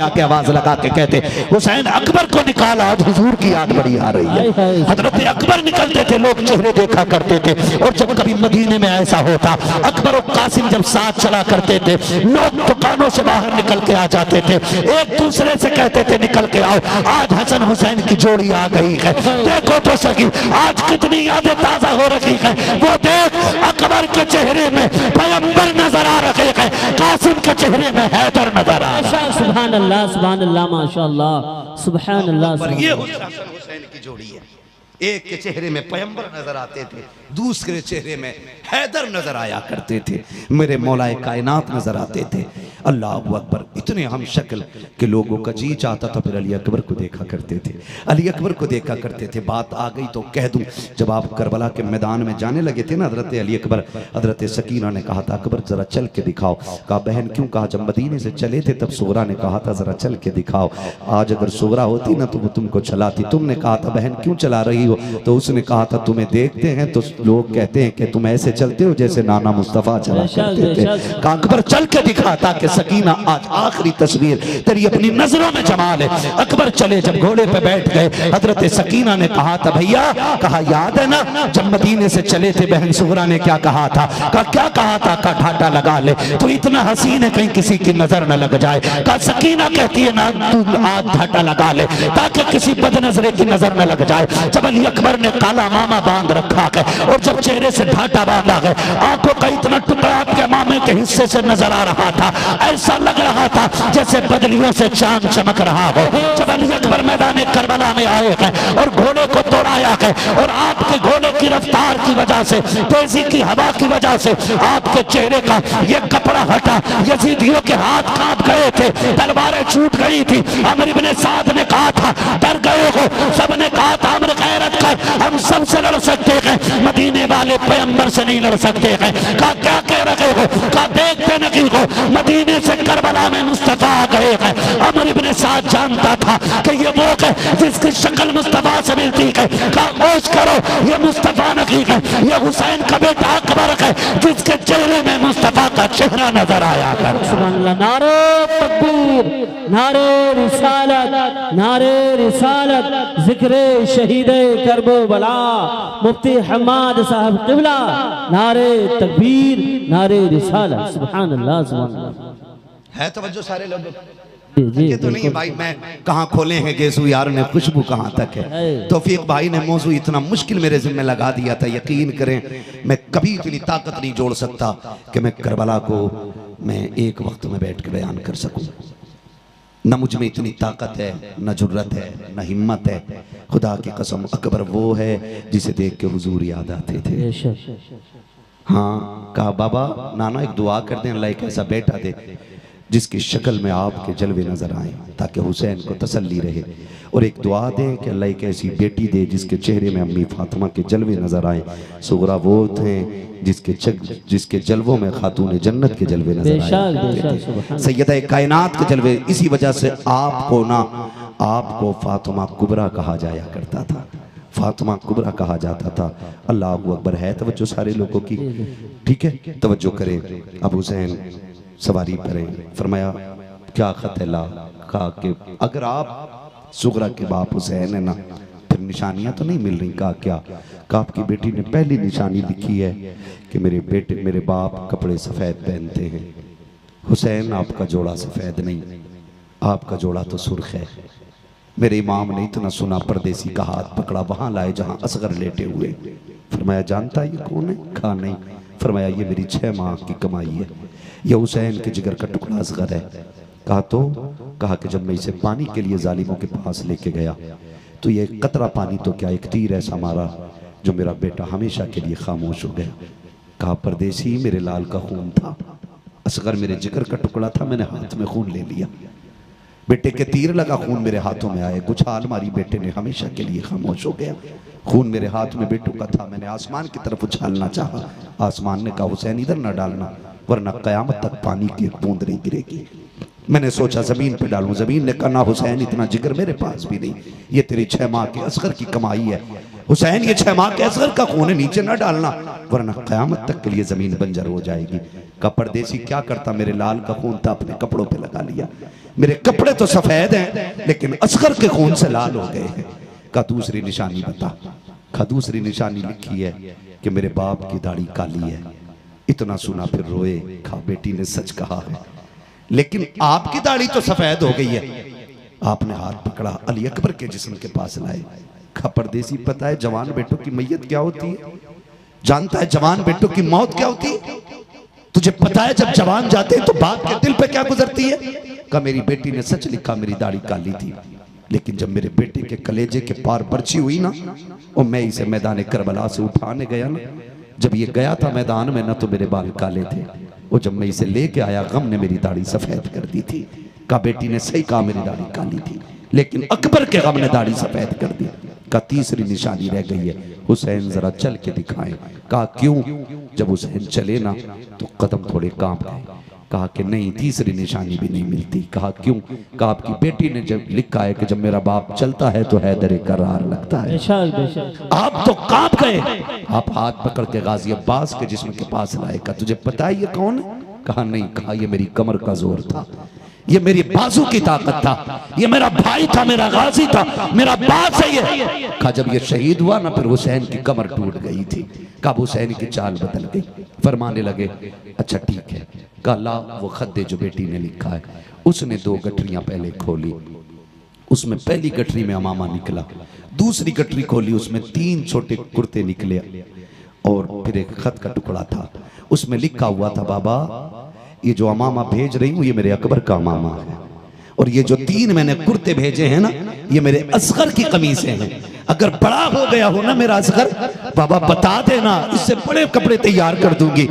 आके आवाज लगा के कहते हुसैन अकबर को निकाला, आज हुजूर की याद बड़ी आ रही है। हजरत अकबर निकलते थे, लोग चेहरे देखा करते थे। और जब कभी मदीने में ऐसा होता, अकबर और कासिम जब साथ चला करते थे, लोग दुकानों से बाहर निकल के आ जाते थे, एक दूसरे से कहते थे निकल के आओ, आज हसन हुसैन की जोड़ी आ गई है, देखो तो सही आज कितनी यादें ताजा हो रही है। वो देख अकबर के चेहरे में पैगंबर नजर आ रहे हैं, कासिम के चेहरे में हैदर नजर आ रहा है। सुभान अल्लाह माशाअल्लाह सुभान अल्लाह। पर ये हसन हुसैन की जोड़ी है, एक के चेहरे में पैगंबर नजर आते थे, दूसरे चेहरे में हैदर नजर आया करते थे, मेरे मौलाए कायनात नजर आते थे। अल्लाह अकबर, इतने हम शक्ल के लोगों का जी चाहता था फिर अली अकबर को देखा करते थे, अली अकबर को देखा करते थे। बात आ गई तो कह दूं, जब आप करबला के मैदान में जाने लगे थे ना हजरत अली अकबर, हजरत सकीना ने कहा था अकबर जरा चल के दिखाओ। कहा बहन क्यों? कहा जब मदीने से चले थे तब सुगरा ने कहा था जरा चल के दिखाओ, आज अगर सुगरा होती ना तो वो तुमको चलाती। तुमने कहा था बहन क्यों चला रही हो? तो उसने कहा था तुम्हें देखते हैं तो लोग कहते हैं कि तुम ऐसे चलते हो जैसे नाना मुस्तफा चला करते थे। कहा अकबर चल के दिखा ताकि सकीना आज आखिरी तस्वीर तेरी अपनी नजरों में जमा ले। अकबर चले, जब घोड़े पे बैठ गए, हजरत सकीना ने कहा था भैया, कहा याद है ना जब मदीने से चले थे बहन सुगरा ने क्या कहा था? कहा क्या कहा था? कहा ढाटा लगा ले, तो इतना हसीन है कहीं किसी की नजर न लग जाए। कहा सकीना कहती है ना तू आज ढाटा लगा ले ताकि किसी बदनजरे की नजर न लग जाए। जब अली अकबर ने काला मामा बांध रखा है और जब चेहरे से ढाटा बांधा है, आंखों का इतना टुकड़ा आपके मामे के हिस्से से नजर आ रहा था, ऐसा लग रहा था जैसे बदलियों से चांद चमक रहा हो। जब अली अकबर मैदान करबला में आए हैं और घोड़े को दौड़ाया है और आपके घोड़े की रफ्तार की वजह से, तेजी की हवा की वजह से आपके चेहरे का ये कपड़ा हटा, यजीदियों के हाथ कांप गए थे, तलवारें छूट गई थी। अमर इब्ने साद ने कहा था डर गए हो, सबने कहा था अमर गैरत कर, हम सबसे लड़ सकते हैं, मदीने वाले पैगंबर से नहीं लड़ सकते हैं। कहा क्या कह रहे हो? कहा देखते नहीं हो मदीने से करबला में मुस्तफा आ गए हैं। अमर इब्ने साद जानता था कि ये वो है जिसकी शक्ल मुस्तफा से मिलती है। कहा होश करो ये मुस्तफा नहीं है, ये हुसैन का बेटा अकबर है जिसके चेहरे में मुस्तफा का चेहरा नजर आया कर। सुभान अल्लाह, नारे तकबीर, नारे रिसालत, नारे रिसालत, जिक्रे शहीदे करबला मुफ्ती हमाद साहब क़िबला, नारे तकबीर, नारे रिसालत। सुभान अल्लाह सुभान अल्लाह। है तवज्जो सारे लोग? ये तो नहीं भाई मैं कहाँ खोले हैं गेसू यार ने, खुशबू कहाँ तक है। तौफीक भाई ने मौजू इतना मुश्किल मेरे जिम्मे लगा दिया था, यकीन करें मैं कभी इतनी ताकत नहीं जोड़ सकता कि मैं करबला को मैं एक वक्त में बैठ के बयान कर सकूं। न मुझ में इतनी ताकत है, न जुर्रत है, न हिम्मत है। खुदा की कसम अकबर वो है जिसे देख के हुजूर याद आते थे। हाँ कहा बाबा नाना एक दुआ कर दें, अल्लाह एक ऐसा बेटा दे जिसकी शक्ल में आपके जलवे नजर आए ताकि हुसैन को तसल्ली रहे, और एक दुआ दें कि अल्लाह एक ऐसी बेटी दे जिसके चेहरे में अम्मी फातिमा के जलवे नजर आए। सुगरा वो थे जिसके जलवों में खातून जन्नत के जलवे नजर आए, सैयदा कायनात के जलवे। इसी वजह से आपको फातिमा कुबरा कहा जाया करता था, फातिमा कुबरा कहा जाता था। अल्लाह अकबर है तवज्जो सारे लोगों की, ठीक है तवज्जो करें। अब हुसैन सवारी करें, फरमाया क्या खत है ला? कहा कि अगर आप सुगरा के बाप हुसैन है ना फिर निशानियां तो नहीं मिल रही। कहा क्या? कहा आपकी बेटी ने पहली निशानी लिखी है कि मेरे बाप कपड़े सफेद पहनते हैं। हुसैन आपका जोड़ा सफेद नहीं, आपका जोड़ा तो सुर्ख है। मेरे इमाम ने इतना सुना, परदेसी का हाथ पकड़ा, वहां लाए जहां असगर लेटे हुए। फरमाया जानता ये कौन है? कहा नहीं। फरमाया ये मेरी 6 माह की कमाई है, यह हुसैन के जिगर का टुकड़ा असगर है। कहा तो? कहा कि जब मैं इसे पानी के लिए जालिमों के पास लेके गया तो ये कतरा पानी तो क्या एक तीर ऐसा मारा जो मेरा बेटा हमेशा के लिए खामोश हो गया। कहा परदेसी मेरे लाल का खून था, असगर मेरे जिगर का टुकड़ा था, मैंने हाथ में खून ले लिया, बेटे के तीर लगा, खून मेरे हाथों में आए, कुछ हाल मारी, बेटे ने हमेशा के लिए खामोश हो गया। खून मेरे हाथ में बेटू का था, मैंने आसमान की तरफ उछालना चाहा, आसमान ने कहा हुसैन इधर ना डालना वरना कयामत तक पानी की एक बूंद नहीं गिरेगी। मैंने सोचा ज़मीन पे डालूं, ज़मीन ने कहा ना हुसैन, इतना जिगर मेरे पास भी नहीं, ये तेरी 6 माह के असगर की कमाई है हुसैन, ये 6 माह के असगर का खून है, नीचे ना डालना वरना क़यामत तक के लिए ज़मीन बंजर हो जाएगी। का परदेसी क्या करता, मेरे लाल का खून था अपने कपड़ों पे लगा लिया, मेरे कपड़े तो सफ़ेद हैं लेकिन असगर के खून से लाल हो गए हैं। का दूसरी निशानी बता। का दूसरी निशानी लिखी है कि मेरे बाप की दाढ़ी काली है। इतना सुना फिर रोए। खा बेटी ने सच कहा है, लेकिन आपकी दाढ़ी तो सफेद हो गई है। आपने हाथ पकड़ा, अली अकबर के जिस्म के पास लाए। खा परदेसी, पता है जवान बेटों की मैयत क्या होती है? जानता है जवान बेटों की मौत क्या होती है? तुझे पता है जब जवान जाते हैं तो बाप के दिल पे क्या गुजरती है? का मेरी बेटी ने सच लिखा, मेरी दाढ़ी काली थी, लेकिन जब मेरे बेटे के कलेजे के पार बर्छी हुई ना, और मैं इसे मैदान करबला से उठाने गया ना, जब ये गया था मैदान में ना तो मेरे बाल काले थे, और जब मैं इसे लेके आया गम ने मेरी दाढ़ी सफेद कर दी थी। का बेटी ने सही कहा, मेरी दाढ़ी काली थी, लेकिन अकबर के गम ने दाढ़ी सफेद कर दी। का तीसरी निशानी रह गई है, हुसैन जरा चल के दिखाएं। कहा क्यों? जब हुसैन चले ना तो कदम थोड़े कांप गए। कहा कि नहीं, तीसरी निशानी भी नहीं मिलती। कहा क्यों? कहा आपकी बेटी ने जब लिखा है कि जब मेरा बाप चलता है तो हैदर करार लगता है। आप तो कांप गए। आप हाथ पकड़ के गाजी अब्बास के जिस्म के पास लाए। कहा तुझे पता है ये कौन है? कहा नहीं। कहा ये मेरी कमर का जोर था, ये मेरी बाजू की ताकत था, ये मेरा भाई था, मेरा गाजी था, मेरा बाप है ये। कहा जब ये शहीद हुआ ना फिर हुसैन की कमर टूट गई थी। कहा हुसैन की चाल बदल गई। फरमाने लगे अच्छा ठीक है। कहा ला वो खद्दे जो बेटी ने लिखा है। उसने 2 गठरियां पहले खोली, उसमें पहली गठरी में अमामा निकला, दूसरी गठरी खोली उसमें 3 छोटे कुर्ते निकले, और फिर एक खत का टुकड़ा था, उसमें लिखा हुआ था बाबा ये जो अमामा भेज रही हूँ ये मेरे अकबर का अमामा है, और ये जो 3 मैंने कुर्ते भेजे हैं ना ये मेरे असगर की कमीजें हैं। अगर बड़ा हो गया हो ना मेरा असगर, बाबा बता देना, इससे बड़े कपड़े तैयार कर दूंगी।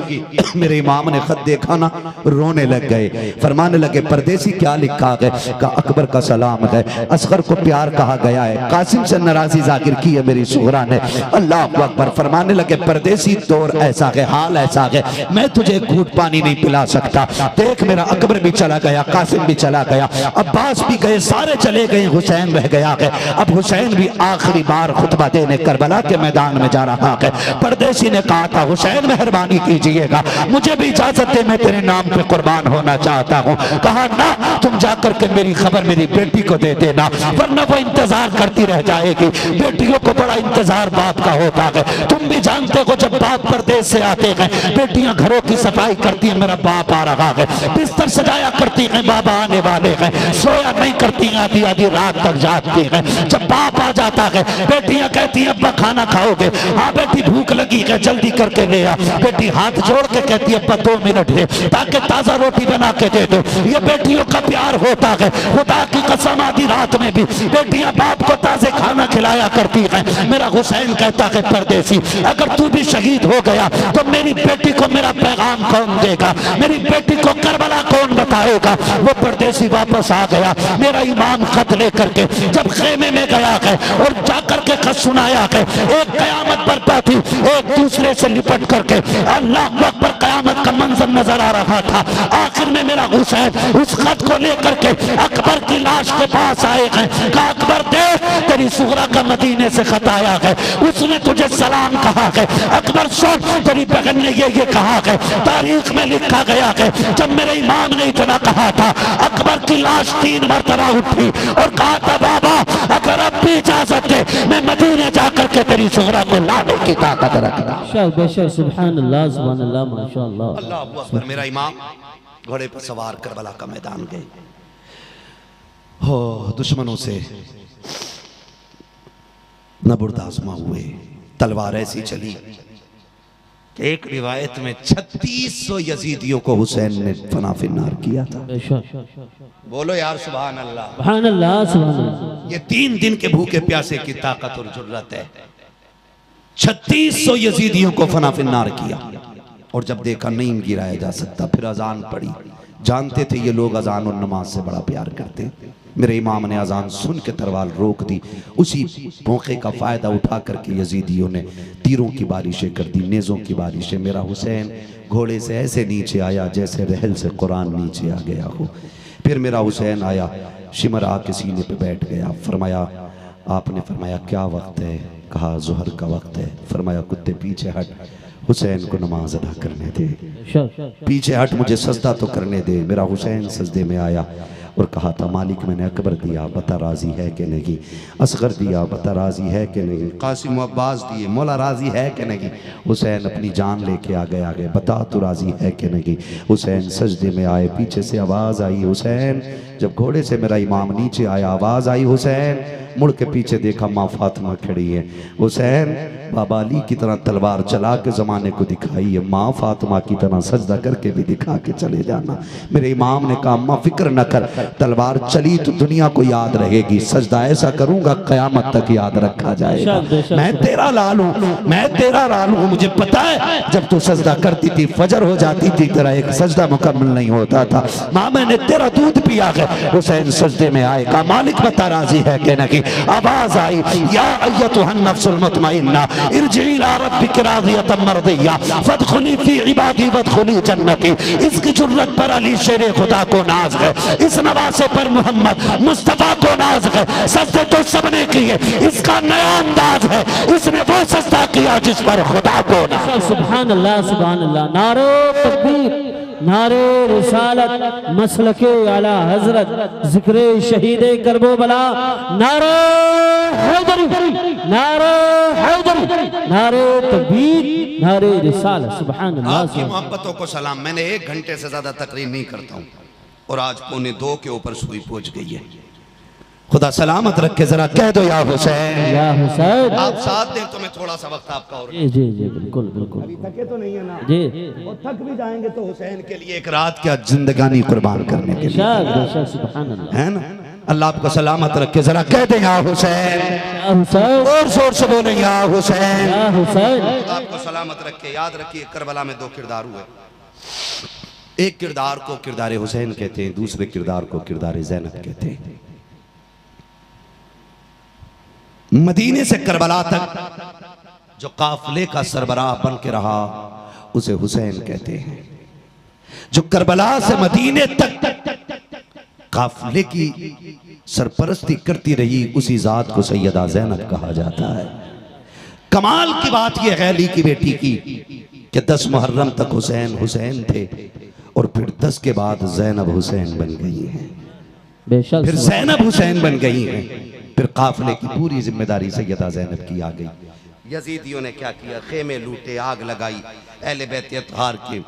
मेरे इमाम ने खत देखा ना, रोने लग गए। फरमाने लगे परदेसी क्या लिखा है? का अकबर का सलाम है, असगर को प्यार कहा गया है, कासिम से नाराजी जाहिर की है मेरी सुगरा ने। अल्लाह अकबर। फरमाने लगे परदेसी दौर ऐसा है, हाल ऐसा है, मैं तुझे एक घूंट पानी नहीं पिला सकता। देख मेरा अकबर भी चला गया, कासिम भी चला गया, अब्बास भी गए, सारे चले गए, हुसैन रह गया है। अब हुसैन भी आखिरी बार खुतबा देने करबला के मैदान में जा रहा है। परदेसी ने कहा था हुसैन मेहरबानी कीजिएगा, मुझे भी इजाजत दे, मैं तेरे नाम पे कुर्बान होना चाहता हूँ। कहा ना तुम जाकर के मेरी खबर मेरी बेटी को दे देना, वरना वो इंतजार करती रह जाएगी। बेटियों को बड़ा इंतजार बाप का होता है, तुम भी जानते हो जब बाप परदेश से आते हैं बेटियां घरों की सफाई करती है, मेरा बाप आ रहा है, बिस्तर सजाया करती है, बाबा आने वाले हैं, सोया नहीं करती, आधी आधी रात तक जागती है। जब बाप आ जाता है बेटियां कहती हैं अब्बा खाना खाओगे? हाँ बेटी भूख लगी है, जल्दी करके ले आ। बेटी हाथ जोड़ के कहती है अब्बा 2 मिनट है ताकि ताजा रोटी बना के दे दो। ये बेटियों का प्यार होता है। खुदा की कसम आधी रात में भी बेटियां बाप को ताजे खाना खिलाया करती हैं। मेरा हुसैन कहता है परदेसी अगर तू भी शहीद हो गया तो मेरी बेटी को मेरा पैगाम कौन देगा? मेरी बेटी को करबला कौन बताएगा? वो परदेसी वापस आ गया। मेरा इमाम खत लेकर के जब खेमे में गया है और जाकर के खत सुनाया है, एक कयामत बरपा थी, एक दूसरे से लिपट करके अल्लाह अकबर कयामत का मंजर नजर आ रहा था। आखिर में मेरा हुसैन उस खत को लेकर के अकबर की लाश के पास आए हैं। कहा अकबर देख तेरी सुगरा का मदीने से खत आया है, उसने तुझे सलाम कहा है। अकबर सुन तेरी बहन ने ये कहा है, तारीख में लिखा गया है जब मेरे इमाम ने इतना कहा था अकबर की लाश 3 मरतबा उठी और कहा था बाबा अगर अब भी इजाजत दे मैं मदीने जाकर के तेरी सुगरा को लाने की ताकत रखना। सुभान अल्लाह सुभान अल्लाह माशाअल्लाह। अल्लाह अकबर। मेरा इमाम घोड़े पर सवार करबला का मैदान गए। हो दुश्मनों से न बुर्दाश्त हुए, तलवार ऐसी चली एक रिवायत में 3600 यजीदियों को हुसैन ने फना फिन्नार किया था। बोलो यार सुभान अल्लाह। सुभान अल्लाह सुभान अल्लाह। ये 3 दिन के भूखे प्यासे की ताकत और जुर्रत है। 3600 यजीदियों को फना फिन्नार किया, और जब देखा नहीं गिराया जा सकता फिर अजान पड़ी। जानते थे ये लोग अजान और नमाज से बड़ा प्यार करते। मेरे इमाम ने अजान सुन के तलवार रोक दी। उसी मौके का फ़ायदा उठा करके यजीदियों ने तीरों की बारिशें कर दी, नेज़ों की बारिशें। मेरा हुसैन घोड़े से ऐसे नीचे आया जैसे रहल से कुरान नीचे आ गया हो। फिर मेरा हुसैन आया, शिमर आके सीने पे बैठ गया। फरमाया, आपने फरमाया क्या वक्त है? कहा ज़ोहर का वक्त है। फरमाया कुत्ते पीछे हट, हुसैन को नमाज अदा करने दे, पीछे हट, मुझे सजदा तो करने दे। मेरा हुसैन सजदे में आया और कहा था, मालिक मैंने अकबर दिया, बता राजी है कि नहीं? असगर दिया, बता राजी है कि नहीं? कासिम अब्बास दिए, मौला राजी है कि नहीं? हुसैन अपनी जान लेके आगे बता तू राजी है कि नहीं? हुसैन सजदे में आए, पीछे से आवाज़ आई हुसैन। जब घोड़े से मेरा इमाम नीचे आया, आवाज़ आई हुसैन। मुड़ के पीछे देखा, माँ फातिमा खड़ी है। हुसैन बाबा अली की तरह तलवार चला के ज़माने को दिखाई है, माँ फातिमा की तरह सजदा करके भी दिखा के चले जाना। मेरे इमाम ने कहा, अम्मा फिक्र न कर, तलवार चली तो दुनिया को याद रहेगी, सजदा ऐसा करूंगा क़यामत तक याद रखा जाएगा। मैं तेरा लाल हूँ, मैं तेरा लाल हूँ। मुझे पता है जब तू सजदा करती थी फजर हो जाती थी, तेरा एक सजदा मुकम्मल नहीं होता था। माँ मैंने तेरा दूध पिया है। हुसैन सजदे में आए, कहा मालिक बता राजी है कि नहीं? आवाज आई, या अय्यतुहन नफ्सुल मुतमइन्ना इरजिई इला रब्बिकी राज़ियतन मर्दिय्या फदखुली फी इबादी वदखुली जन्नती। इसकी जुर्रत पर अली शेरे खुदा को नाज है, इस नवासे पर मोहम्मद मुस्तफा को नाज है। सजदे तो सबने किए, इसका नया अंदाज है, इसने वो सजदा किया जिस पर खुदा को नाज। सुभान अल्लाह, सुभान अल्लाह। नारे तकबीर, नारे रिसालत, मसलके आला हजरत, जिक्रे शहीदे करबला, नारे हैदरी, नारे हैदरी, नारे तकबीर, नारे रिसालत। सुभान अल्लाह। आपकी मोहब्बतों को सलाम। मैंने 1 घंटे से ज्यादा तकरीर नहीं करता हूँ और आज 2:45 के ऊपर सुई पहुंच गई है। खुदा सलामत रखे। जरा कह दो या हुसैन, या हुसैन। आप साथ दें तो मैं थोड़ा सा वक्त आपका और। जी जी जी, बिल्कुल बिल्कुल। थके तो नहीं है ना जी, और थक भी जाएंगे तो हुसैन के लिए एक रात क्या जिंदगानी कुर्बान करने के लिए, सुभान अल्लाह, है ना? अल्लाह आपको सलामत रखे। जरा कह दे या हुसैन, या हुसैन, और जोर से बोले या हुसैन। या हुसैन। आपको सलामत रखे। याद रखिए, करबला में 2 किरदार हुए। एक किरदार को किरदार हुसैन कहते हैं, दूसरे किरदार को किरदार ज़ैनब कहते हैं। मदीने से करबला तक जो काफिले का सरबराह बन के रहा उसे हुसैन कहते हैं। जो करबला से मदीने तक काफिले की सरपरस्ती करती रही उसी जात को सैयदा ज़ैनब कहा जाता है। कमाल की बात यह है अली की बेटी की कि 10 मुहर्रम तक हुसैन हुसैन थे और फिर 10 के बाद ज़ैनब हुसैन बन गई हैं, बेशक, फिर ज़ैनब हुसैन बन गई हैं, फिर काफिले की पूरी जिम्मेदारी सैयदा ज़ैनब की आ गई। यजीदियों ने क्या किया? खेमे लूटे, आग लगाई। अहले बैत अतहार के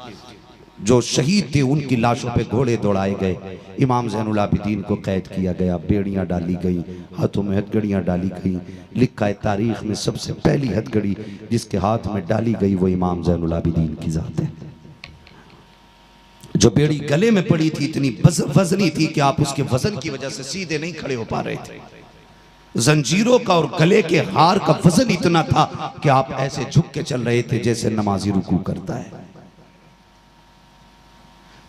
जो शहीद थे उनकी लाशों पे घोड़े दौड़ाए गए। इमाम ज़ैनुल आबिदीन को कैद किया गया, बेड़ियां डाली गई, हाथों में हथकड़ियां डाली गई। लिखा है तारीख में सबसे पहली हथकड़ी जिसके हाथ में डाली गई वो इमाम ज़ैनुल आबिदीन की जात है। जो बेड़ी गले में पड़ी थी इतनी वजनी थी कि आप उसके वजन की वजह से सीधे नहीं खड़े हो पा रहे थे। जंजीरों का और गले के हार का वजन इतना था कि आप ऐसे झुक के चल रहे थे जैसे नमाजी रुकू करता है।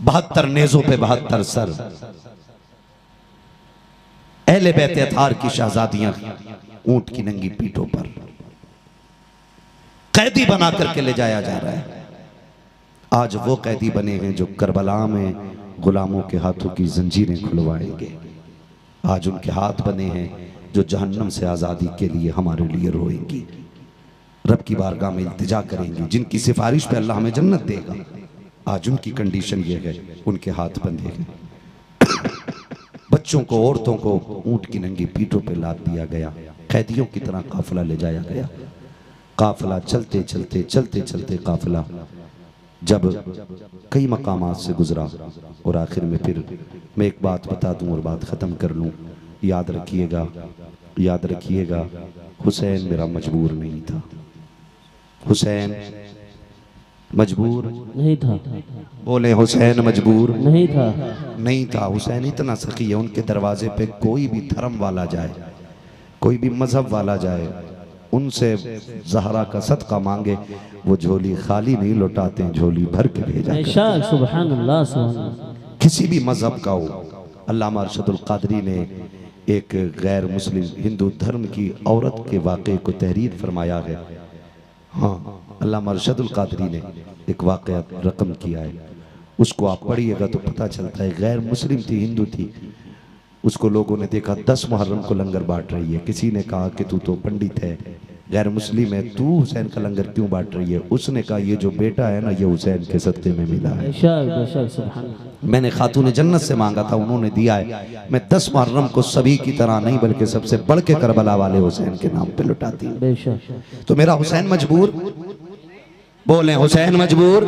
72 नेज़ों पे 72 सर। अहले बैत अतहार की शहजादियां ऊंट की नंगी पीठों पर कैदी बना करके ले जाया जा रहा है। आज वो कैदी बने हैं जो करबला में गुलामों के हाथों की जंजीरें खुलवाएंगे। आज उनके हाथ बने हैं जो जहन्नम से आज़ादी के लिए हमारे लिए रोएंगी, रब की बारगाह में इल्तिजा करेंगी, जिनकी सिफारिश पे अल्लाह हमें जन्नत देगा। आज उनकी कंडीशन ये है, उनके हाथ बंधे हैं। बच्चों को, औरतों को ऊंट की नंगी पीठों पे लाद दिया गया, कैदियों की तरह काफिला ले जाया गया। काफिला चलते चलते चलते चलते काफिला जब कई मकामात से गुजरा और आखिर में फिर मैं एक बात बता दूं और बात ख़त्म कर लूं। याद रखिएगा, याद रखिएगा, हुसैन मेरा मजबूर नहीं था। हुसैन मजबूर नहीं था। बोले हुसैन मजबूर नहीं था। नहीं था। हुसैन इतना सखी है, उनके दरवाजे पे कोई भी धर्म वाला जाए, कोई भी मजहब वाला जाए, उनसे ज़हरा का सदका मांगे, वो झोली खाली नहीं लौटाते, झोली भर के भेजा। सुभान अल्लाह, सुभान अल्लाह। किसी भी मजहब का हो। अल्लामा अरशदुल क़ादरी ने एक गैर मुस्लिम हिंदू धर्म की औरत के वाक़े को तहरीर फरमाया है। हाँ, अल्लामा अरशदुल क़ादरी ने एक वाक़या रकम किया है। उसको आप पढ़िएगा तो पता चलता है गैर मुस्लिम थी, हिंदू थी। उसको लोगों ने देखा 10 मुहर्रम को लंगर बांट रही है। किसी ने कहा कि तू तो पंडित है, गैर मुस्लिम है, तू हुसैन का लंगर क्यों बांट रही है? उसने कहा ये जो बेटा है ना, ये हुसैन के सदक़े में मिला है। मैंने खातून जन्नत से मांगा था, उन्होंने दिया है। मैं 10 मुहर्रम को सभी की तरह नहीं बल्कि सबसे बढ़ के करबला वाले हुसैन के नाम पे लुटाती हूँ। तो मेरा हुसैन मजबूर, बोले हुसैन मजबूर,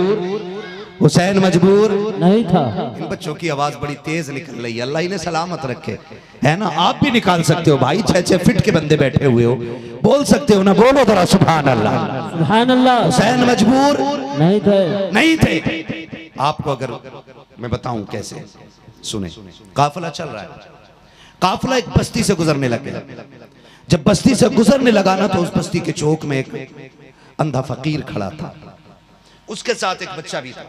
हुसैन मजबूर नहीं था। इन बच्चों की आवाज बड़ी तेज निकल रही है, अल्लाह इन्हें सलामत रखे, है ना। आप भी निकाल सकते हो भाई, 6-6 फीट के बंदे बैठे हुए हो, बोल सकते हो ना, बोलो जरा सुभान अल्लाह, सुभान अल्लाह। हुसैन मजबूर नहीं थे, नहीं थे। आपको अगर मैं बताऊं कैसे, सुने। काफिला चल रहा है, काफिला एक बस्ती से गुजरने लग गया। जब बस्ती से गुजरने लगा ना, तो उस बस्ती के चौक में एक अंधा फकीर खड़ा था, उसके साथ एक बच्चा भी था।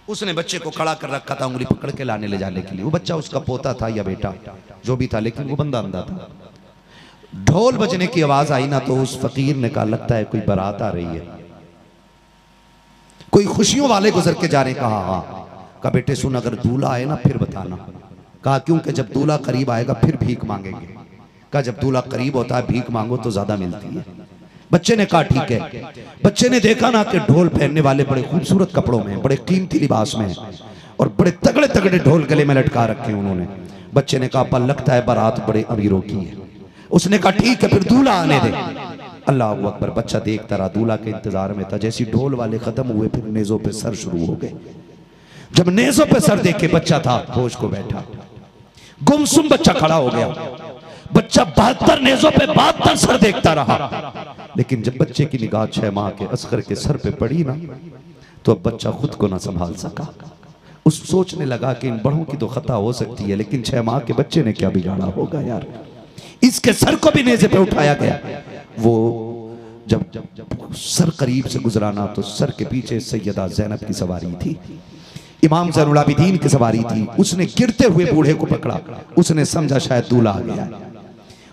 उसने बच्चे को खड़ा कर रखा था, उंगली पकड़ के लाने ले जाने के लिए। वो बच्चा उसका पोता था या बेटा जो भी था, लेकिन वो बंदा अंधा था। ढोल बजने की आवाज आई ना, तो उस फकीर ने कहा लगता है कोई बारात आ रही है, कोई खुशियों वाले गुजर के जा रहे। कहा हाँ। कहा बेटे सुन, अगर दूल्हा आए ना फिर बताना। कहा क्योंकि जब दूल्हा करीब आएगा फिर भीख मांगेंगे। कहा जब दूल्हा करीब होता है भीख मांगो तो ज्यादा मिलती है। बच्चे ने कहा ठीक है। बच्चे ने देखा ना कि ढोल पहनने वाले बड़े खूबसूरत कपड़ों में, बड़े कीमती लिबास में और बड़े तगड़े तगड़े ढोल गले में लटका रखे उन्होंने। बच्चे ने कहा पर लगता है बारात बड़े अमीरों की है। उसने कहा ठीक है फिर दूल्हा आने दे। अल्लाह अकबर। बच्चा देखता रहा, दूल्हा के इंतजार में था। जैसी ढोल वाले खत्म हुए फिर नेज़ों पे सर शुरू हो गए। जब नेज़ों पे सर देख के बच्चा था होश को बैठा, गुमसुम बच्चा खड़ा हो गया। बच्चा 72 नेज़ों पे 72 सर देखता रहा, लेकिन जब बच्चे की निगाह 6 माह के असगर के सर पे पड़ी ना, तो अब बच्चा खुद को ना संभाल सका। उस सोचने लगा कि इन बड़ों की तो खता हो सकती है, लेकिन 6 माह के बच्चे ने क्या बिगाड़ा होगा यार। इसके सर को भी नेज़े पे उठाया गया। वो जब सर करीब से गुजराना, तो सर के पीछे सैयदा ज़ैनब की सवारी थी, इमाम ज़ैनुल आबिदीन की सवारी थी। उसने गिरते हुए बूढ़े को पकड़ा। उसने समझा शायद दूल्हा आ गया,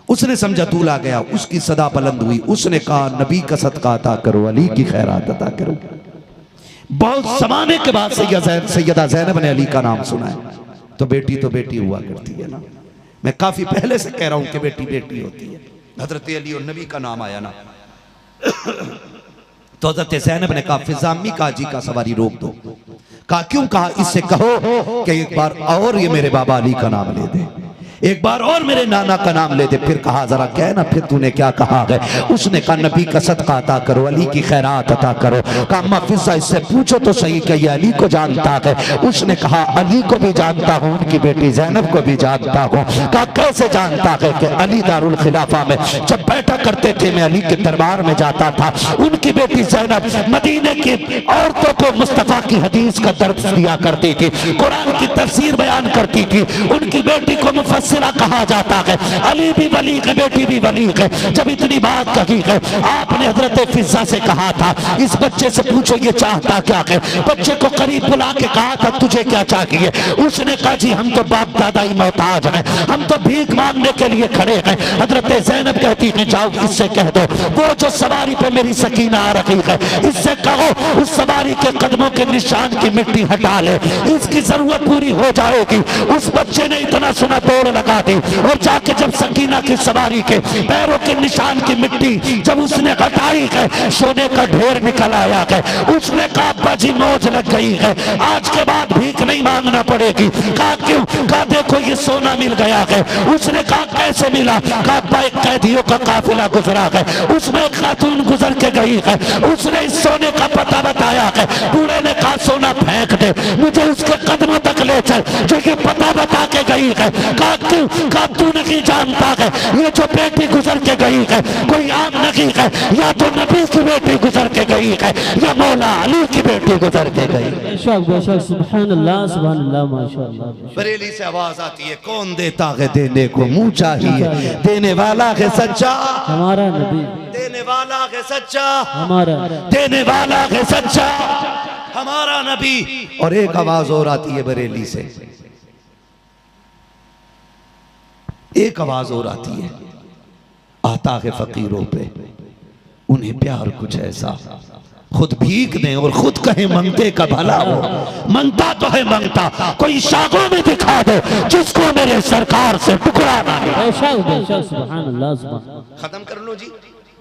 उसने समझा दूल्हा आ गया। उसकी सदा बुलंद हुई। उसने कहा नबी का सदका अता करो, अली की खैरात अता करो। बहुत जमाने के बाद सैयदा ज़ैनब ने अली का नाम सुना है। तो बेटी हुआ करती है ना। मैं काफी पहले से कह रहा हूं कि बेटी बेटी होती है। हजरत अली और नबी का नाम आया ना, तो हजरत ज़ैनब ने कहा फिजामी काजी का सवारी रोक दो। कहा क्यों? कहा इससे कहो कि एक बार और ये मेरे बाबा अली का नाम ले दे, एक बार और मेरे नाना का नाम ले दे। फिर कहा जरा कह ना फिर तूने क्या कहा है। उसने कहा नबी का सदका अता करो, अली की खैरात अता करो। कहा अम्मा फिजा इससे पूछो तो सही कि ये अली को जानता है। उसने कहा अली को भी जानता हूँ, उनकी बेटी ज़ैनब को भी जानता हूँ। कहा कैसे जानता है? कि अली दारुल खिलाफा में जब बैठा करते थे, मैं अली के दरबार में जाता था, उनकी बेटी ज़ैनब मदीने की औरतों को मुस्तफा की हदीस का दर्स दिया करती थी, कुरान की तफसीर बयान करती थी। उनकी बेटी को मुफस्सिरा कहा जाता है। अली भी वली है, बेटी भी वली है। जब इतनी बात कही है, आपने हजरत फिजा से कहा था इस बच्चे से पूछो ये चाहता क्या है। बच्चे को करीब बुला के कहा था तुझे क्या चाहिए। उसने कहा जी हम तो बाप दादा ही मोहताज हैं, हम तो भीख मांगने के लिए खड़े हैं। हजरत ज़ैनब कहती है जाओ इससे कह दो वो जो सवारी पे मेरी सकीना आ रही है, इससे कहो उस सवारी के कदमों के निशान की मिट्टी हटा ले, इसकी जरूरत पूरी हो जाएगी। उस बच्चे ने इतना सुना दौड़ लगा दी और जाके जब सकीना की सवारी के पैरों के निशान की मिट्टी जब उसने हटाई है, सोने का ढेर निकल आया है। उसने कहा अब्बा जी मौज लग गई है, आज के बाद भीख नहीं मांगना पड़ेगी। कहा क्यों? कहा देखो ये सोना मिल गया है। उसने कहा कैसे मिला? कहा अब्बा एक कैदियों का काफिला गुजरा है, उसमें एक खातून गुजर के गई है, उसने इस सोने का पता बताया है। बूढ़े ने कहा सोना फेंक दे, मुझे उसके कदमों तक ले चल जो ये पता बता के गई है। कहा क्यों? कहा तू नहीं जानता है ये जो बेटी गुजर के गई है कोई आम नहीं है, या तो नबी की बेटी गुजर के गई है या मौला अली की बेटी गुजर के गई। बेशक सुभान अल्लाह माशाअल्लाह। बरेली से आवाज आती है कौन देता है देने को मुंह चाहिए, देने वाला है सच्चा हमारा नबी, देने वाला है सच्चा हमारा, देने वाला है सच्चा हमारा नबी। और एक आवाज और आती है बरेली से, एक आवाज और आती है, आता है फकीरों पे उन्हें प्यार कुछ ऐसा खुद भीख दें और खुद कहें मंगते का भला हो। मंगता तो है मंगता, कोई शाखों में दिखा दो जिसको मेरे सरकार से टुकड़ा ना मिले। सुभान अल्लाह, सुभान। खत्म कर लो जी।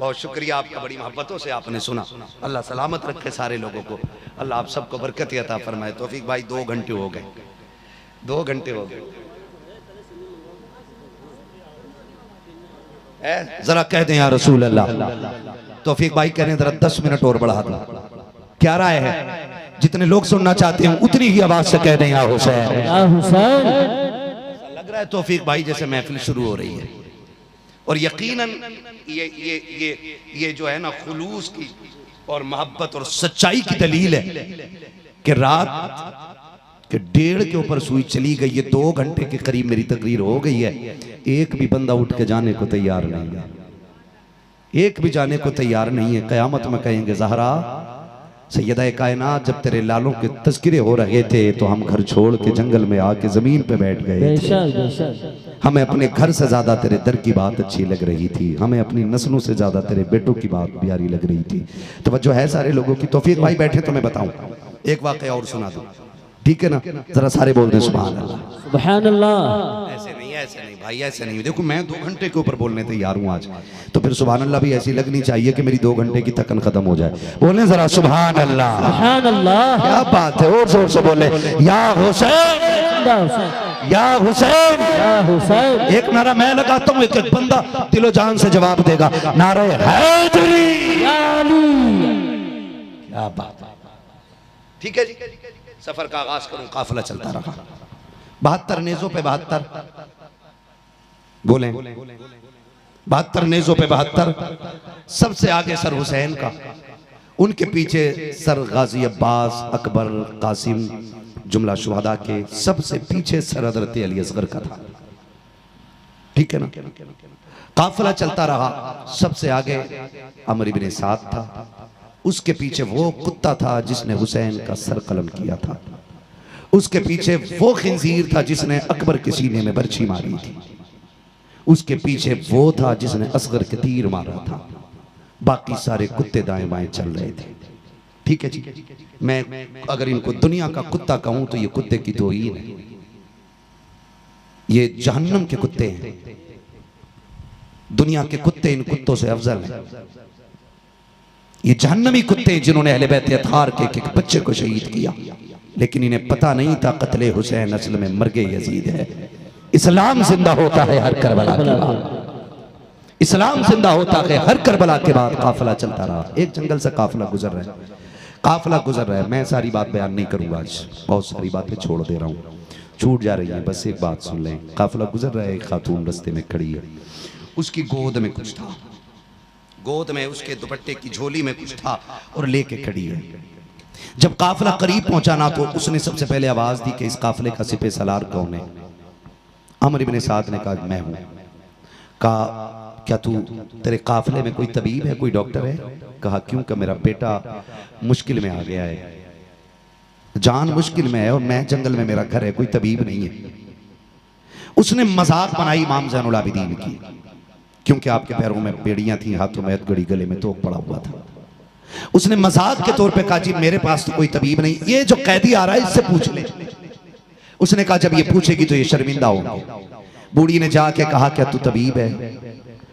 बहुत शुक्रिया आपका, बड़ी मोहब्बतों से आपने सुना। अल्लाह सलामत रखे सारे लोगों को, अल्लाह आप सबको बरकत अता फरमाए। तौफीक भाई 2 घंटे हो गए, 2 घंटे हो गए। जरा कह दें या रसूल अल्लाह। तौफीक भाई कह रहे हैं जरा 10 मिनट और बढ़ा दो। क्या राय है? जितने लोग सुनना चाहते हैं उतनी ही आवाज से कह दें या हुसैन। लग रहा है तौफीक भाई जैसे महफिल शुरू हो रही है। और यकीनन ये जो है ना खुलूस की और मोहब्बत और सच्चाई की दलील है कि रात के 1:30 के ऊपर सुई चली गई है, 2 घंटे के करीब मेरी तकरीर हो गई है। एक भी बंदा उठ के जाने को तैयार नहीं है, एक भी जाने को तैयार नहीं है। कयामत में कहेंगे ज़हरा सैयदा कायनात, जब तेरे लालों के तज़किरे हो रहे थे तो हम घर छोड़ के जंगल में आके जमीन पे बैठ गए थे। हमें अपने घर से ज्यादा तेरे दर की बात अच्छी लग रही थी, हमें अपनी नस्लों से ज्यादा तेरे बेटों की बात प्यारी लग रही थी। तो जो है सारे लोगों की। तौफीक भाई बैठे तो मैं बताऊं, एक वाक़या और सुना दूं, ठीक है ना? जरा सारे बोल दें सुभान अल्लाह, सुभान अल्लाह। ऐसे नहीं भाई, ऐसे नहीं। देखो मैं 2 घंटे के ऊपर बोलने तैयार हूँ आज, तो फिर सुभान अल्लाह भी ऐसी लगनी चाहिए कि मेरी 2 घंटे की थकन खत्म हो जाए। बोले जरा सुभान अल्लाह, सुभान अल्लाह। क्या बात है, और जोर से बोले या हुसैन, या हुसैन, या हुसैन। एक नारा मैं लगाता हूँ, एक एक बंदा दिलो जान से जवाब देगा। नारे हैदरी, या अली। क्या बात है। ठीक है जी, सफर का आगाज करूं। काफिला चलता रहा, 72 नेज़ों पे 72 बोले, 72 नेज़ों पे 72। सबसे आगे सर हुसैन का, उनके पीछे सर गाजी अब्बास, अकबर, कासिम, जुमला शुहदा के। सबसे पीछे सर हज़रत अली असगर का था, ठीक है ना? काफिला चलता रहा, सबसे आगे अमर इब्ने साद था, उसके पीछे वो कुत्ता था जिसने हुसैन का सर कलम किया था, उसके पीछे वो खिंजीर था जिसने अकबर के सीने में बर्छी मारी थी, उसके पीछे वो था जिसने असगर के तीर मारा था। बाकी सारे कुत्ते दाएं बाएं चल रहे थे, ठीक है जी। मैं अगर इनको दुनिया का कुत्ता कहूं तो ये कुत्ते की तौहीन है, ये जहन्नम के कुत्ते हैं। दुनिया के कुत्ते इन कुत्तों से अफजल हैं। ये जहन्नमी कुत्ते जिन्होंने अहले बैत अतहार के एक बच्चे को शहीद किया, लेकिन इन्हें पता नहीं था कत्ले हुसैन असल में मर्गे यजीद है। इस्लाम जिंदा होता है हर करबला के बाद, इस्लाम जिंदा होता है हर करबला के बाद। काफिला चलता रहा, एक जंगल से काफिला गुजर रहा है, काफिला गुजर रहा है। मैं सारी बात बयान नहीं करूंगा आज, बहुत सारी बातें छोड़ दे रहा हूँ, छूट जा रही है, बस एक बात सुन लें। काफिला गुजर रहा है, एक खातून रस्ते में खड़ी है, उसकी गोद में कुछ था, गोद में उसके दुपट्टे की झोली में कुछ था और लेके खड़ी है। जब काफिला करीब पहुंचा ना तो उसने सबसे पहले आवाज दी कि इस काफिले का सिपे सलार कौन है? अमर इब्ने साद ने कहा मैं हूं। कहा क्या तू, तेरे काफिले में कोई तबीब है, कोई डॉक्टर है? कहा क्यों? कि मेरा बेटा मुश्किल में आ गया है, जान मुश्किल में है और मैं जंगल में, मेरा घर है, कोई तबीब नहीं है। उसने मजाक बनाई इमाम ज़ैनुल आबिदीन की, क्योंकि आपके पैरों में बेड़ियां थी, हाथों में हथकड़ी, गले में तोक पड़ा हुआ था। उसने मजाक के तौर पे कहा जी मेरे पास तो कोई तबीब नहीं, ये जो कैदी आ रहा है इससे पूछ ले। उसने कहा जब ये पूछेगी तो ये शर्मिंदा होगी। बूढ़ी ने जाके कहा क्या तू तबीब है?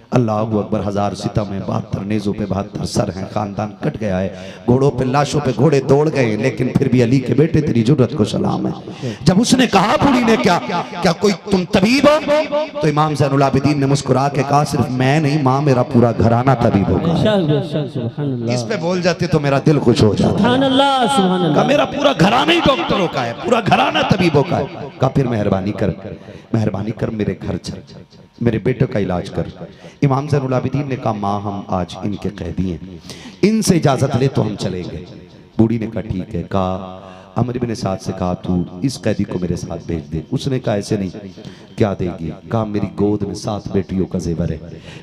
अल्लाह अकबर, 1000 सितम में 72 नेज़ों पे 72 सर हैं, खानदान कट गया है, घोड़ों पे लाशों पे घोड़े दौड़ गए, लेकिन फिर भी अली के बेटे तेरी जुर्रत को सलाम है। जब उसने कहा बूढ़ी ने क्या कोई तुम तबीब हो? तो इमाम ज़ैनुल आबिदीन ने मुस्कुरा के कहा सिर्फ मैं नहीं माँ, मेरा पूरा घराना तबीब होगा। इस पे बोल जाते तो मेरा दिल खुश हो जाता। मेरा पूरा घराना ही डॉक्टरों का है, पूरा घराना तबीबों का है। कहा फिर मेहरबानी कर मेरे घर चल, मेरे बेटे का इलाज कर। इमाम ज़ैनुल आबिदीन ने कहा माँ हम आज इनके कैदी हैं, इनसे इजाजत ले तो हम चलेंगे। बूढ़ी ने कहा ठीक है। कहा अमर बिन साद से कहा तू इस कैदी को मेरे साथ भेज दे। उसने कहा ऐसे नहीं, क्या देगी? कहा मेरी गोद में 7 बेटियों का जेवर है,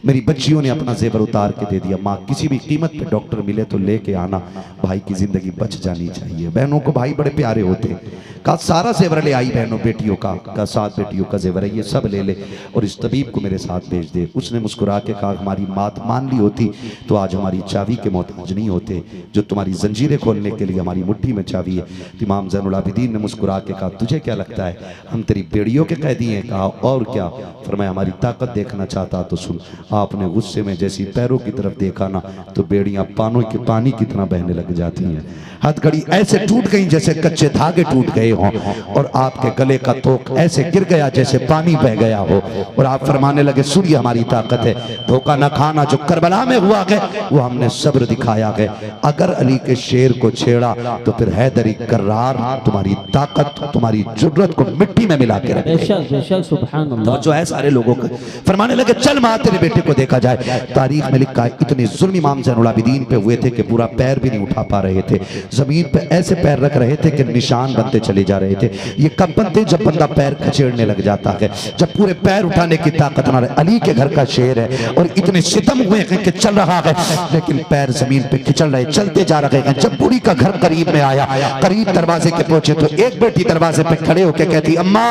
मेरी बच्चियों ने अपना जेवर उतार के दे दिया। माँ किसी भी कीमत पे डॉक्टर मिले तो लेके आना, भाई की जिंदगी बच जानी चाहिए। बहनों को भाई बड़े प्यारे होते हैं। कहा सारा जेवर ले आई बहनों बेटियों का। कहा 7 बेटियों का जेवर है, ये सब ले ले और इस तबीब को मेरे साथ भेज दे। उसने मुस्कुरा के कहा हमारी बात मान ली होती तो आज हमारी चाबी के मोहताज नहीं होते, जो तुम्हारी जंजीरें खोलने के लिए हमारी मुट्ठी में चाबी है। इमाम ज़ैनुल आबिदीन ने मुस्कुरा के कहा तुझे क्या लगता है हम तेरी बेड़ियों के कैदी हैं? कहा और क्या? फरमाया हमारी ताकत देखना चाहता तो सुन। आपने गुस्से में जैसी पैरों की तरफ देखा ना तो बेड़ियां पानी की तरह बहने लग जाती हैं। हथकड़ी ऐसे टूट गई जैसे कच्चे धागे टूट गए हों और आपके गले का तोक ऐसे गिर गया जैसे पानी बह गया हो। और आप फरमाने लगे सुन ये हमारी ताकत है, धोखा न खाना। जो करबला में हुआ है वो हमने सब्र दिखाया है। अगर अली के शेर को छेड़ा तो फिर हैदरी कर्रार तुम्हारी ताकत तुम्हारी जुर्रत को मिट्टी में मिला के रखे। तो जो है सारे लोगों को फरमाने लगे चल मां तेरे बेटे को देखा जाए। तारीख में लिखा है इतने जुल्म इमाम ज़ैनुल आबिदीन पे हुए थे कि पूरा पैर भी नहीं उठा पा रहे थे, जमीन पे ऐसे पैर रख रहे थे कि निशान बनते चले जा रहे थे। ये कब बनते? जब बंदा पैर खचेड़ने लग जाता है, जब पूरे पैर उठाने की ताकत ना रहे। अली के घर का शेर है और इतने सितम हुए हैं कि चल रहा है लेकिन पैर जमीन पे खिंचल रहे, चलते जा रहे हैं। जब बूढ़ी का घर करीब में आया, करीब दरवाजे के पहुंचे तो एक बेटी दरवाजे पे खड़े होकर कहती अम्मा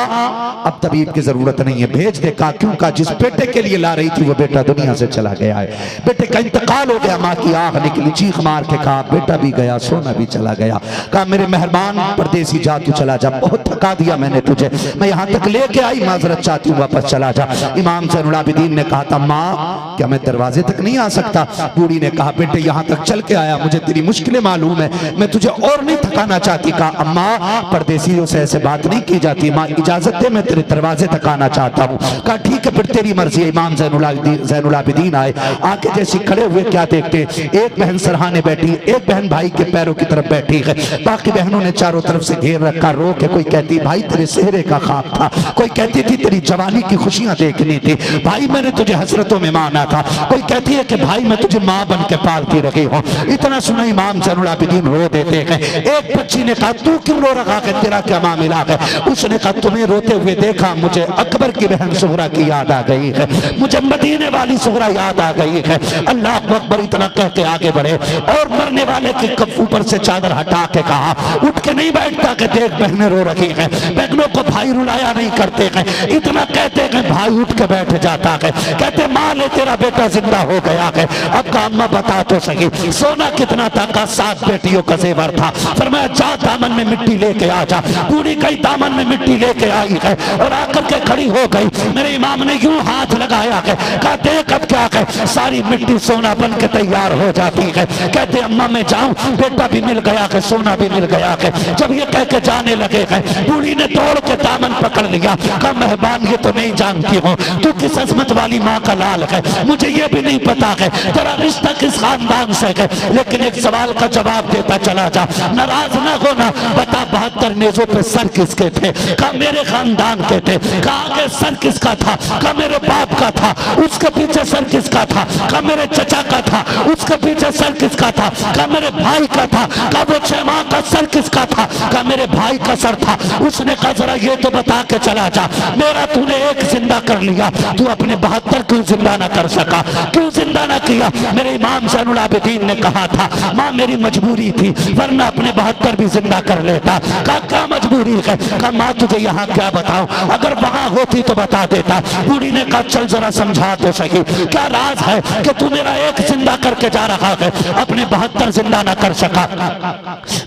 अब तबीब की जरूरत नहीं है, भेज दे। कहा क्यों? का जिस बेटे के लिए ला रही थी वो बेटा दुनिया से चला गया है, बेटे का इंतकाल हो गया। माँ की आंख निकली, चीख मार के कहा बेटा भी गया, सोना भी चला गया। कहा मेरे मेहरबान परदेसी जा तू चला जा, बहुत थका दिया मैंने तुझे, मैं यहाँ तक लेके आई, माजरत चाहती हूँ वापस चला जा। इमाम ज़ैनुल आबिदीन ने कहा था माँ क्या मैं दरवाजे तक नहीं आ सकता? बूढ़ी ने कहा बेटे यहाँ तक चल के आया, मुझे तेरी मुश्किलें मालूम है, मैं तुझे और नहीं थकाना चाहती। कहा अम्मा परदेसियों से ऐसे बात नहीं की जाती, माँ इजाजत दे मैं तेरे दरवाजे तक आना चाहता हूँ। कहा ठीक है फिर तेरी मर्जी है। इमाम ज़ैनुल आबिदीन आए, आके जैसे खड़े हुए क्या देखते, एक बहन सरहाने बैठी, एक बहन भाई के पैरों की तरफ बैठी है, बाकी बहनों ने चारों तरफ से घेर रखा। रो के कोई कहती भाई तेरे सेहरे का ख्वाब था, कोई कहती थी तेरी जवानी की खुशियां देखनी थी, भाई मैंने तुझे हसरतों में माना था, कोई कहती है कि भाई मैं तुझे माँ बन के पालती रही हूँ। इतना सुना इमाम ज़ैनुल आबिदीन रो देते हैं। एक बच्ची ने कहा तू क्यों रो रहा है, तेरा क्या मामला है? उसने कहा तुम्हें रोते हुए देखा मुझे अकबर की बहन सुहरा की याद आ गई है, मुझे मदीने वाली सुहरा याद आ गई है। अल्लाह अकबर इतना कह के आगे बढ़े और मरने वाले के कफ ऊपर से चादर हटा के कहा, उठ के नहीं बैठता कि देख बहनें रो रही हैं, बहनों को भाई रुलाया नहीं करते हैं। इतना कहते हैं भाई उठ के बैठ जाता है, कहते माँ ले तेरा बेटा जिंदा हो गया है। अब का अम्मा बता तो सही सोना कितना था? का 7 बेटियों का जेवर था। फरमाया जा दामन में मिट्टी लेके आ जा। पूरी कई दामन में मिट्टी लेके आई है और आकर के खड़ी हो गई। मेरे इमाम ने यूं हाथ लगाया है, कहा देख अब क्या है, सारी मिट्टी सोना बन के तैयार हो जाती है। कहते अम्मा मैं जाऊं, बेटा भी मिल गया है, सोना भी मिल गया है। जब ये कह के जाने लगे हैं, बूढ़ी ने दौड़ के दामन पकड़ लिया। कहा मेहरबान ये तो नहीं जानती हूँ तू किस अजमत वाली माँ का लाल है, मुझे ये भी नहीं पता है तेरा रिश्ता किस खानदान से है, लेकिन एक सवाल का जवाब देता चला जा, नाराज ना होना। बता 72 नेज़ों पे सर किसके थे? कहा मेरे खानदान के थे। कहा आगे सर किसका था? कहा मेरे बाप का था। उसके पीछे सर किसका था? कहा मेरे चचा का था। उसके पीछे सर किसका था? कहा मेरे भाई का था। कहा वो 6 माह का सर किसका था? कहा मेरे भाई का सर था। उसने कहा जरा ये तो बता के चला जा, मेरा तूने एक जिंदा कर लिया, तू अपने 72 क्यों जिंदा ना कर सका? क्यों जिंदा ना किया? मेरे इमाम ज़ैनुल आबिदीन ने कहा था माँ मेरी मजबूरी थी, वरना अपने 72 भी जिंदा कर लेता। कहा क्या मजबूरी है? कहा माँ तुझे यहाँ क्या बताऊं, अगर वहां होती तो बता देता। बूढ़ी ने कहा चल जरा समझा तो सही, क्या राज है कि तू मेरा एक जिंदा करके जा रहा है, अपने 72 जिंदा ना कर सका?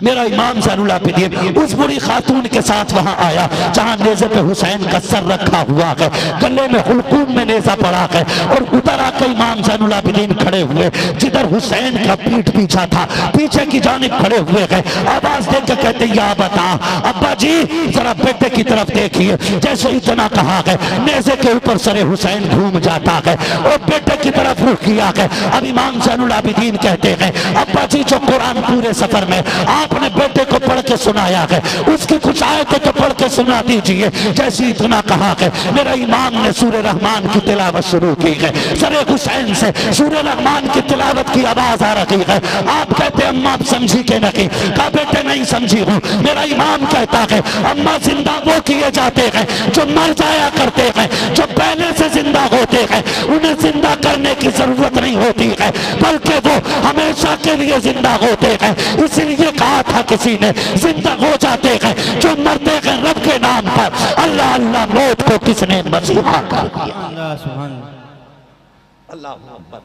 मेरा इमाम ज़ैनुल आबिदीन उस बूढ़ी खातून के साथ वहां आया जहां नेज़े पे हुसैन का सर रखा हुआ है, गले में हुलकूम में नेज़ा पड़ा है, और उधर आकर इमाम ज़ैनुल आबिदीन खड़े हुए जिधर हुसैन का पीठ पीछा था, पीछे की जानिब खड़े हुए हैं। आवाज देकर कहते या बता अब्बा जी जरा बेटे की तरफ देखिए। जैसे इतना कहा है नेज़े के ऊपर सरे हुसैन घूम जाता है और बेटे की तरफ रुख किया है। अब इमाम ज़ैनुल आबिदीन कहते हैं अब्बा जी जो कुरान पूरे सफर में आपने बेटे को पढ़ के सुनाया है उसकी कुछ आयत आयत तो पढ़ के सुना दीजिए। जैसे इतना कहा है मेरा इमाम ने सूरह रहमान की तिलावत शुरू की है, सरे हुसैन से सूरह रहमान की तिलावत की आवाज आ रही है। आप कहते अम्मा आप समझी के नहीं? कहा बेटे नहीं समझी हूँ। मेरा इमाम कहता है अम्मा जिंदा वो किए जाते हैं जो मर जाया करते हैं, जो पहले से जिंदा होते हैं, उन्हें जिंदा करने की जरूरत नहीं होती है, बल्कि वो हमेशा के लिए जिंदा होते हैं। इसलिए कहा था किसी ने जिंदा हो जाते हैं जो मरते हैं रब के नाम पर। अल्लाह अल्लाह मौत को किसने मसीहा कर दिया? अल्लाह अकबर।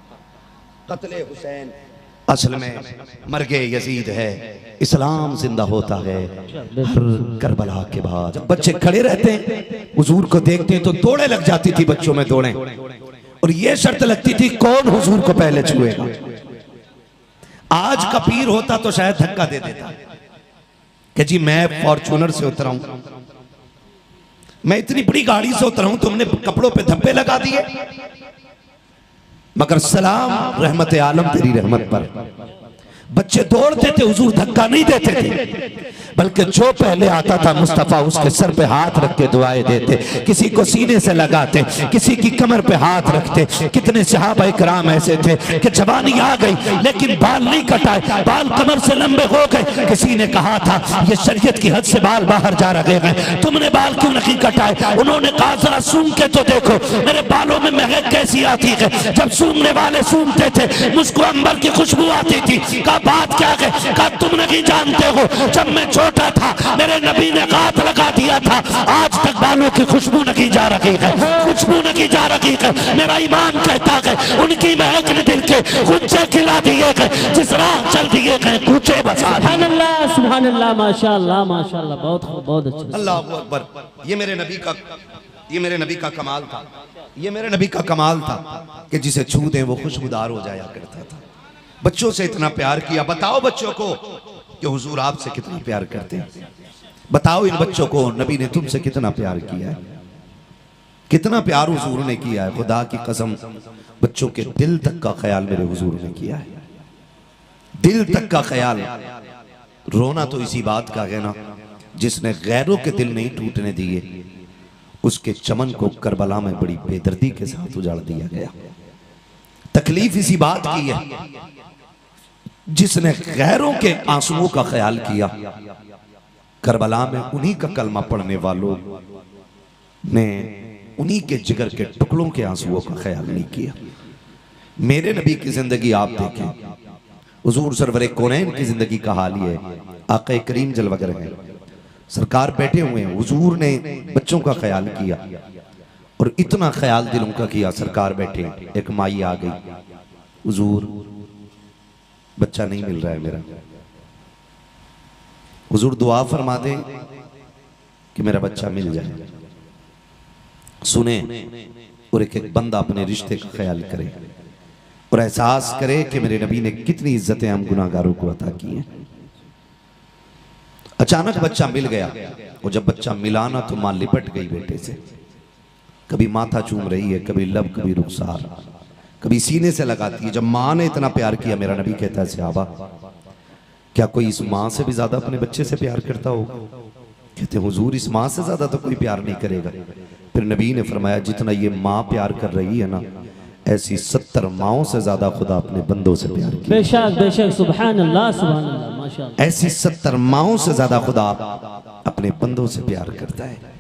कत्ले हुसैन असल में मरगे यजीद है, इस्लाम जिंदा होता है हर करबला के बाद। जब बच्चे खड़े रहते हैं हुजूर को देखते हैं तो दौड़े लग जाती थी बच्चों में दौड़े, और ये शर्त लगती थी कौन हुजूर को पहले छुएगा। आज का पीर होता तो शायद धक्का दे देता कि जी मैं फॉर्चूनर से उतरा हूं, मैं इतनी बड़ी गाड़ी से उतरा हूं, तुमने कपड़ों पे धब्बे लगा दिए। मगर सलाम रहमत आलम तेरी रहमत पर। बच्चे दौड़ते थे हुजूर धक्का नहीं देते थे, बल्कि जो पहले आता था मुस्तफा उसके सर पे हाथ रख के दुआएं देते, किसी को सीने से लगाते, किसी की कमर पे हाथ रखते। कितने सहाबा इकराम ऐसे थे कि जवानी आ गई लेकिन बाल नहीं कटाए, बाल कमर से लंबे हो गए। किसी ने कहा था ये शरीयत की हद से बाल बाहर जा रहे हैं, तुमने बाल क्यों नहीं कटाए? उन्होंने कहा जरा सूंघ के तो देखो मेरे बालों में महक कैसी आती है। जब सूंघने वाले सूंघते थे मुझको अंबर की खुशबू आती थी। कहा बात क्या है? कहा तुम नहीं जानते हो जब मैं छोटा था मेरे नबी ने हाथ लगा दिया था, आज तक बालों की खुशबू नहीं जा रही है, खुशबू नहीं जा रही है। मेरा ईमान कहता है उनकी महक ने दिल के कुंचे खिला दिए गए, जिस राह चल दिए गए कुंचे बसा दिए। सुभान अल्लाह सुभान अल्लाह माशाअल्लाह माशाअल्लाह, बहुत अच्छा। अल्लाहू अकबर। ये मेरे नबी का कमाल था, ये मेरे नबी का कमाल था कि जिसे छू दे वो खुशबूदार हो जाया करता था। बच्चों से इतना प्यार किया। बताओ बच्चों को कि हुजूर आपसे कितना प्यार करते हैं। बताओ इन बच्चों को नबी ने तुमसे कितना प्यार किया है, कितना प्यार हुजूर ने किया है। खुदा की कसम बच्चों के दिल तक का ख्याल मेरे हुजूर ने किया है, दिल तक का ख्याल। रोना तो इसी बात का है ना, जिसने गैरों के दिल नहीं टूटने दिए उसके चमन को करबला में बड़ी बेदर्दी के साथ उजाड़ दिया गया। तकलीफ इसी बात की है जिसने गैरों के आंसुओं का ख्याल किया। करबला में उन्हीं का कलमा पढ़ने वालों ने उन्हीं के जिगर के टुकड़ों के आंसुओं का ख्याल नहीं किया। मेरे नबी की जिंदगी आप देखें, हुजूर सरवरे कौनैन की जिंदगी का हाल ये है। आक़ा करीम जलवगर हैं, सरकार बैठे हुए हैं, हुजूर ने बच्चों का ख्याल किया और इतना ख्याल दिलों का किया। सरकार बैठे, एक माई आ गई, हुजूर बच्चा नहीं मिल रहा है मेरा, हुजूर दुआ फरमा दे कि मेरा बच्चा मिल जाए। सुने और एक एक बंदा अपने रिश्ते का ख्याल करे और एहसास करे कि मेरे नबी ने कितनी इज्जतें हम गुनाहगारों को अता की हैं। अचानक बच्चा मिल गया और जब बच्चा मिला ना तो मां लिपट गई बेटे से। कभी माथा चूम रही है, कभी लब, कभी रुखसार, कभी सीने से लगाती है। जब मां ने इतना प्यार किया, मेरा नबी कहता है सहाबा क्या कोई इस मां से भी ज्यादा अपने बच्चे से प्यार करता होगा? कहते हुजूर इस मां से ज्यादा तो कोई प्यार नहीं करेगा। फिर नबी ने फरमाया जितना ये मां प्यार कर रही है ना, ऐसी 70 माओं से ज्यादा खुदा अपने बंदों से प्यार किया। बेशक बेशक सुभान अल्लाह माशाअल्लाह। ऐसी 70 माओं से ज्यादा खुदा अपने बंदों से प्यार करता है।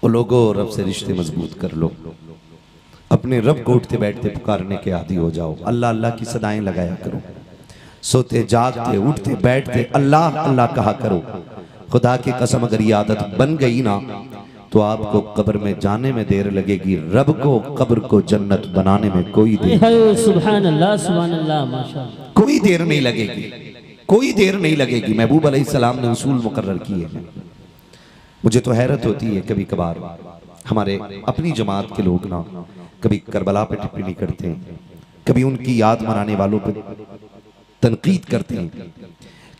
वो लोगों रब से रिश्ते मजबूत कर लो, अपने रब को उठते बैठते पुकारने के आदी हो जाओ। अल्लाह अल्लाह की सदाएं लगाया करो, सोते जागते उठते बैठते अल्लाह अल्लाह कहा करो। खुदा की कसम अगर ये आदत बन गई ना तो आपको कब्र में जाने में देर लगेगी, रब को कब्र को जन्नत बनाने में कोई देर, सुभान अल्लाह माशाअल्लाह, कोई देर नहीं लगेगी, कोई देर नहीं लगेगी। महबूब अलैहिस्सलाम ने उसूल मुकर्रर किए हैं। मुझे तो हैरत होती है कभी कभार हमारे अपनी जमात के लोग ना कभी करबला पे टिप्पणी करते हैं, कभी उनकी याद मनाने वालों पे तनकीद करते हैं,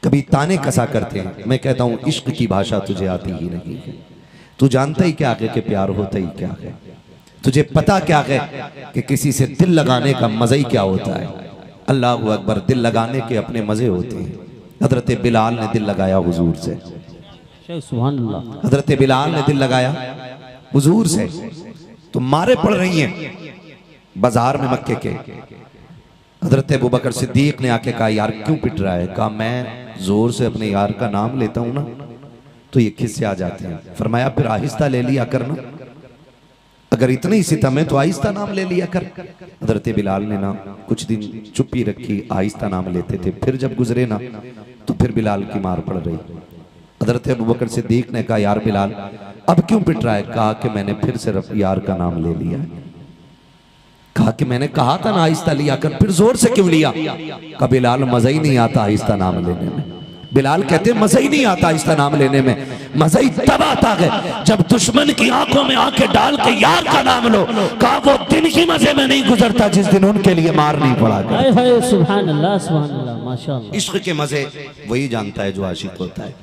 कभी ताने कसा करते हैं। मैं कहता हूं इश्क की भाषा तुझे आती ही नहीं है, तू जानता ही क्या है कि प्यार होता ही क्या है, तुझे पता क्या है कि किसी से दिल लगाने का मजा ही क्या होता है। अल्लाह अकबर, दिल लगाने के अपने मजे होते हैं। हजरत बिलाल ने दिल लगाया हुजूर से, सुभान अल्लाह। हजरत बिलाल ने दिल लगाया हुजूर से, तो मारे पड़ रही हैं बाजार में मक्के के। हजरत अबू बकर सिद्दीक ने आके कहा यार क्यों पिट रहा है? कहा मैं जोर से अपने यार का नाम लेता हूं ना तो ये खिस्से आ जाते हैं। फरमाया फिर आहिस्ता ले लिया करना, अगर इतने ही सितम है तो आहिस्ता नाम ले लिया कर। हजरत बिलाल ने ना कुछ दिन चुप्पी रखी, आहिस्ता नाम लेते थे। फिर जब गुजरे ना तो फिर बिलाल की मार पड़ रही। हजरत अबू बकर सिद्दीक ने कहा यार बिलाल अब क्यों पिट रहा है? कहा कि मैंने फिर से यार का नाम ले लिया। कहा कि मैंने कहा था ना आहिस्ता लिया कर, फिर जोर से क्यों लिया? कहा बिलाल मजा ही नहीं आता आहिस्ता नाम लेने में। बिलाल कहते मजा ही नहीं आता आहिस्ता नाम लेने में, मजा ही तब आता है जब दुश्मन की आंखों में आंखें डाल के यार का नाम लो। कहा वो दिन ही मजे में नहीं गुजरता जिस दिन उनके लिए मार नहीं पड़ा। सुभान अल्लाह सुभान अल्लाह माशाअल्लाह। इश्क के मजे वही जानता है जो आशिक होता है।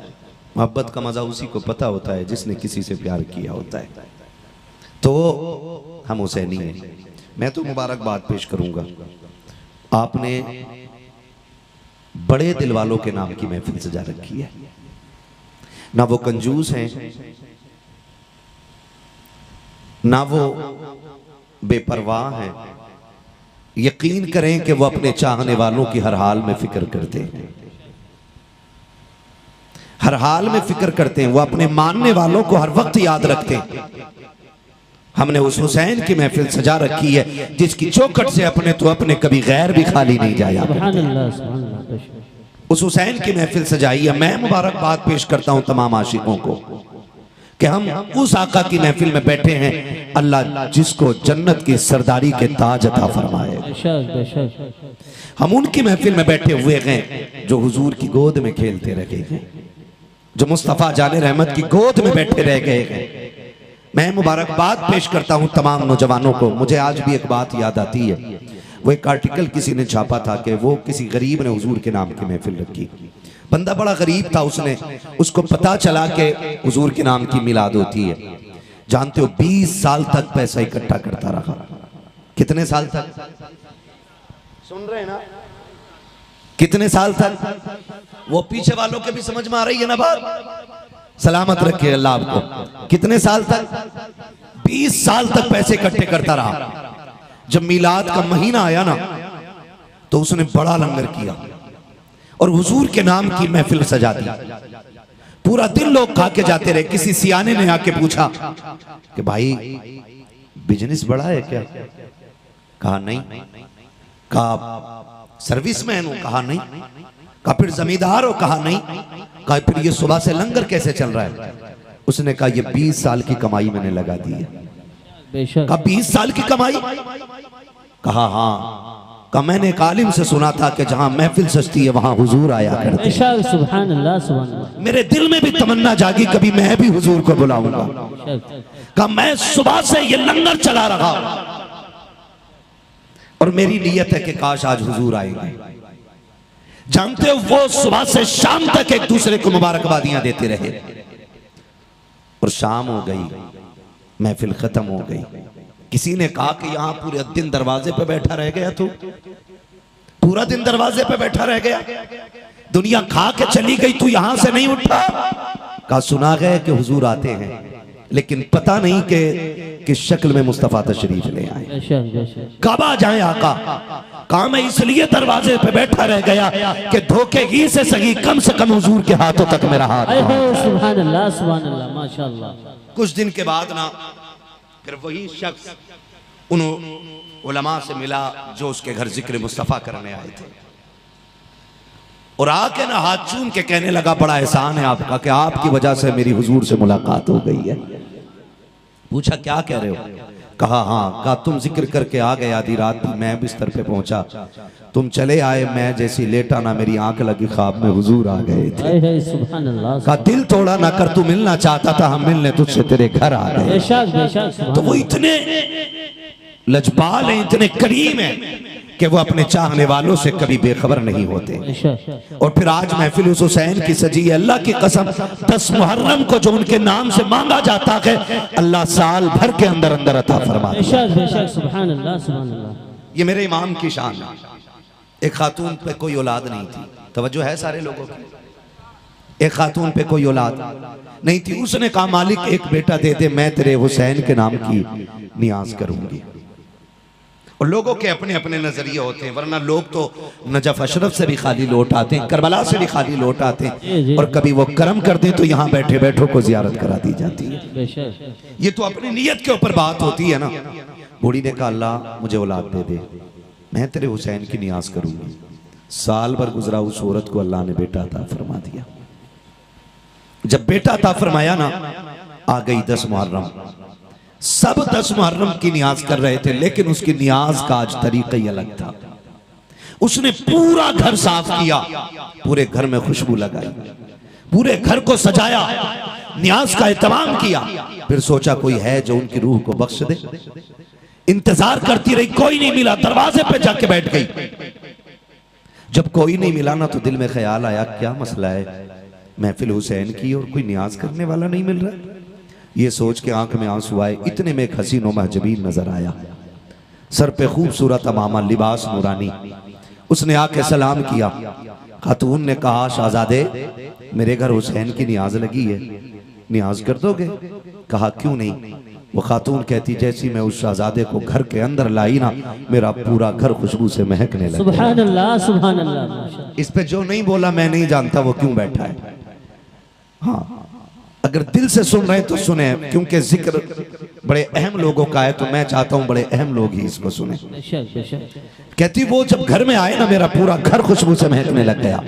मोहब्बत का मजा उसी को पता होता है जिसने किसी से प्यार किया होता है। तो हम हुसैनी हैं। मैं तो मुबारकबाद पेश करूंगा, आपने बड़े दिल वालों के नाम की महफिल सजा रखी है। ना वो कंजूस हैं, ना वो बेपरवाह हैं। यकीन करें कि वो अपने चाहने वालों की हर हाल में फिक्र करते हैं, हर हाल में फिक्र करते हैं। वो अपने मानने वालों को हर वक्त याद रखते हैं। हमने उस हुसैन की महफिल सजा रखी है जिसकी चौखट से अपने तो अपने कभी गैर भी खाली नहीं जाया। उस हुसैन की महफिल सजाई है। मैं मुबारकबाद पेश करता हूं तमाम आशिकों को कि हम उस आका की महफिल में बैठे हैं। अल्लाह जिसको जन्नत की सरदारी के ताज अता फरमाए। हम उनकी महफिल में बैठे हुए हैं जो हुजूर की गोद में खेलते रह गए हैं, जो मुस्तफ़ा जाने रहमत की गोद में बैठे रह गए हैं। मैं मुबारकबाद पेश करता हूं तमाम नौजवानों को। मुझे आज भी एक बात याद आती है, वो एक आर्टिकल किसी ने छापा था कि वो किसी गरीब ने हुजूर के नाम की महफिल रखी। बंदा बड़ा गरीब था, उसको पता चला कि हुजूर के नाम की मिलाद होती है। जानते हो 20 साल तक पैसा इकट्ठा करता रहा। कितने साल तक? सुन रहे हैं ना? कितने साल तक? वो पीछे वालों के भी समझ में आ रही है ना बात? सलामत रखे अल्लाह आपको। कितने साल तक? 20 साल तक पैसे इकट्ठे करता रहा। जब मिलाद का महीना आया ना तो उसने बड़ा लंगर किया और हुजूर के नाम की महफिल सजा दी। पूरा दिन लोग खा के जाते रहे। किसी सियाने ने आके पूछा कि भाई बिजनेस बड़ा है क्या? कहा नहीं। कहा सर्विसमैन हो? कहा नहीं। कहा फिर जमींदार हो? कहा नहीं। कहा फिर ये सुबह से लंगर कैसे चल रहा है? उसने कहा ये 20 साल की कमाई मैंने लगा दी है। कहा 20 साल की कमाई? कहा हाँ। कहा मैंने एक आलिम से सुना था कि जहां महफिल सजती है वहां हुजूर आया करते हैं। सुभान अल्लाह सुभान अल्लाह। मेरे दिल में भी तमन्ना जागी कभी मैं भी हुजूर को बुलाऊंगा। कहा मैं सुबह से ये लंगर चला रहा और मेरी नीयत है कि काश आज हुजूर आएंगे। जानते हो वो सुबह से शाम तक एक दूसरे को मुबारकबादियां देते रहे और शाम हो गई, महफिल खत्म हो गई। किसी ने कहा कि यहां पूरे दिन दरवाजे पे बैठा रह गया, तू पूरा दिन दरवाजे पे बैठा रह गया, दुनिया खा के चली गई, तू यहां से नहीं उठा। कहा सुना गया कि हुजूर आते हैं लेकिन पता नहीं कि किस शक्ल में मुस्तफा तशरीफ ले आए, कब आ जाए आका। कहा मैं इसलिए दरवाजे पे बैठा रह गया कि धोखे ही से सही कम से कम हुजूर के हाथों तक मेरा हाथ। सुभान अल्लाह सुभान अल्लाह माशाअल्लाह। कुछ दिन के बाद ना फिर वही शख्स उन उलमा से मिला जो उसके घर जिक्र मुस्तफा करने आए थे और आके ना हाथ चूम के कहने लगा बड़ा एहसान है आपका कि आपकी वजह से मेरी हुजूर से मुलाकात हो गई है। पूछा क्या कह रहे हो? कहा हाँ। कहा तुम जिक्र करके आ गए, आधी रात मैं बिस्तर पे पहुंचा, तुम चले आए, मैं जैसी लेटा ना मेरी आंख लगी, ख्वाब में हुजूर आ गए थे। सुभान अल्लाह। कहा दिल तोड़ा ना कर, तू मिलना चाहता था, हम मिलने तुझसे तेरे घर आ गए। बेशक बेशक। तो वो इतने लजपाल हैं, इतने करीम हैं कि वो अपने चाहने वालों से कभी बेखबर नहीं होते। और फिर आज महफिल उस हुसैन की सजी है। अल्लाह की कसम 10 मुहर्रम को जो उनके नाम से मांगा जाता है अल्लाह साल भर के अंदर अंदर अता फरमाता है। सुभान अल्लाह सुभान अल्लाह। ये मेरे इमाम की शान है। एक खातून पे कोई औलाद नहीं थी, तवज्जो है सारे लोगों की, एक खातून पे कोई औलाद नहीं थी, उसने कहा मालिक एक बेटा दे दे, मैं तेरे हुसैन के नाम की नियाज करूंगी। और लोगों के अपने अपने नजरिए होते हैं, वरना लोग तो नजफ अशरफ से भी खाली लौट आते हैं, करबला से भी खाली लौट आते हैं, और कभी वो करम कर दें तो यहाँ बैठे बैठों को जियारत करा दी जाती है। ये तो अपनी नीयत के ऊपर बात होती है ना। बूढ़ी ने कहा अल्लाह मुझे औलाद दे दे, मैं तेरे हुसैन की नियाज करूंगी। साल भर गुजरा, उस औरत को अल्लाह ने बेटा अता फरमा दिया। जब बेटा अता फरमाया ना, आ गई 10 मुहर्रम। सब 10 मुहर्रम की नियाज कर रहे थे, लेकिन उसकी नियाज का आज तरीका ही अलग था। उसने पूरा घर साफ किया, पूरे घर में खुशबू लगाई, पूरे घर को सजाया, नियाज का एहतमाम किया। फिर सोचा कोई है जो उनकी रूह को बख्श दे। इंतजार करती रही, कोई नहीं मिला, दरवाजे पे जाके बैठ गई। जब कोई नहीं मिला ना, तो दिल में ख्याल आया क्या मसला है, महफिल हुसैन की और कोई नियाज करने वाला नहीं मिल रहा। ये सोच के आंख में आंसू आए। इतने में एक हसीन व महजबीन नजर आया, सर पे खूबसूरत अमामा, लिबास नूरानी। उसने आके सलाम किया। खातून ने कहा शहजादे मेरे घर हुसैन की नियाज लगी है, नियाज कर दोगे? कहा क्यों नहीं। वो खातून कहती जैसी मैं उस शहजादे को घर के अंदर लाई ना, मेरा पूरा घर खुशबू से महकने लगा। सुभान अल्लाह, सुभान अल्लाह। इस पे जो नहीं बोला मैं नहीं जानता वो क्यों बैठा है। हाँ, अगर दिल से सुन रहे हैं तो सुने, क्योंकि जिक्र बड़े अहम लोगों का है, तो मैं चाहता हूं बड़े अहम लोग ही इसको सुने। कहती वो जब घर में आए ना, मेरा पूरा घर खुशबू से महकने लग गया।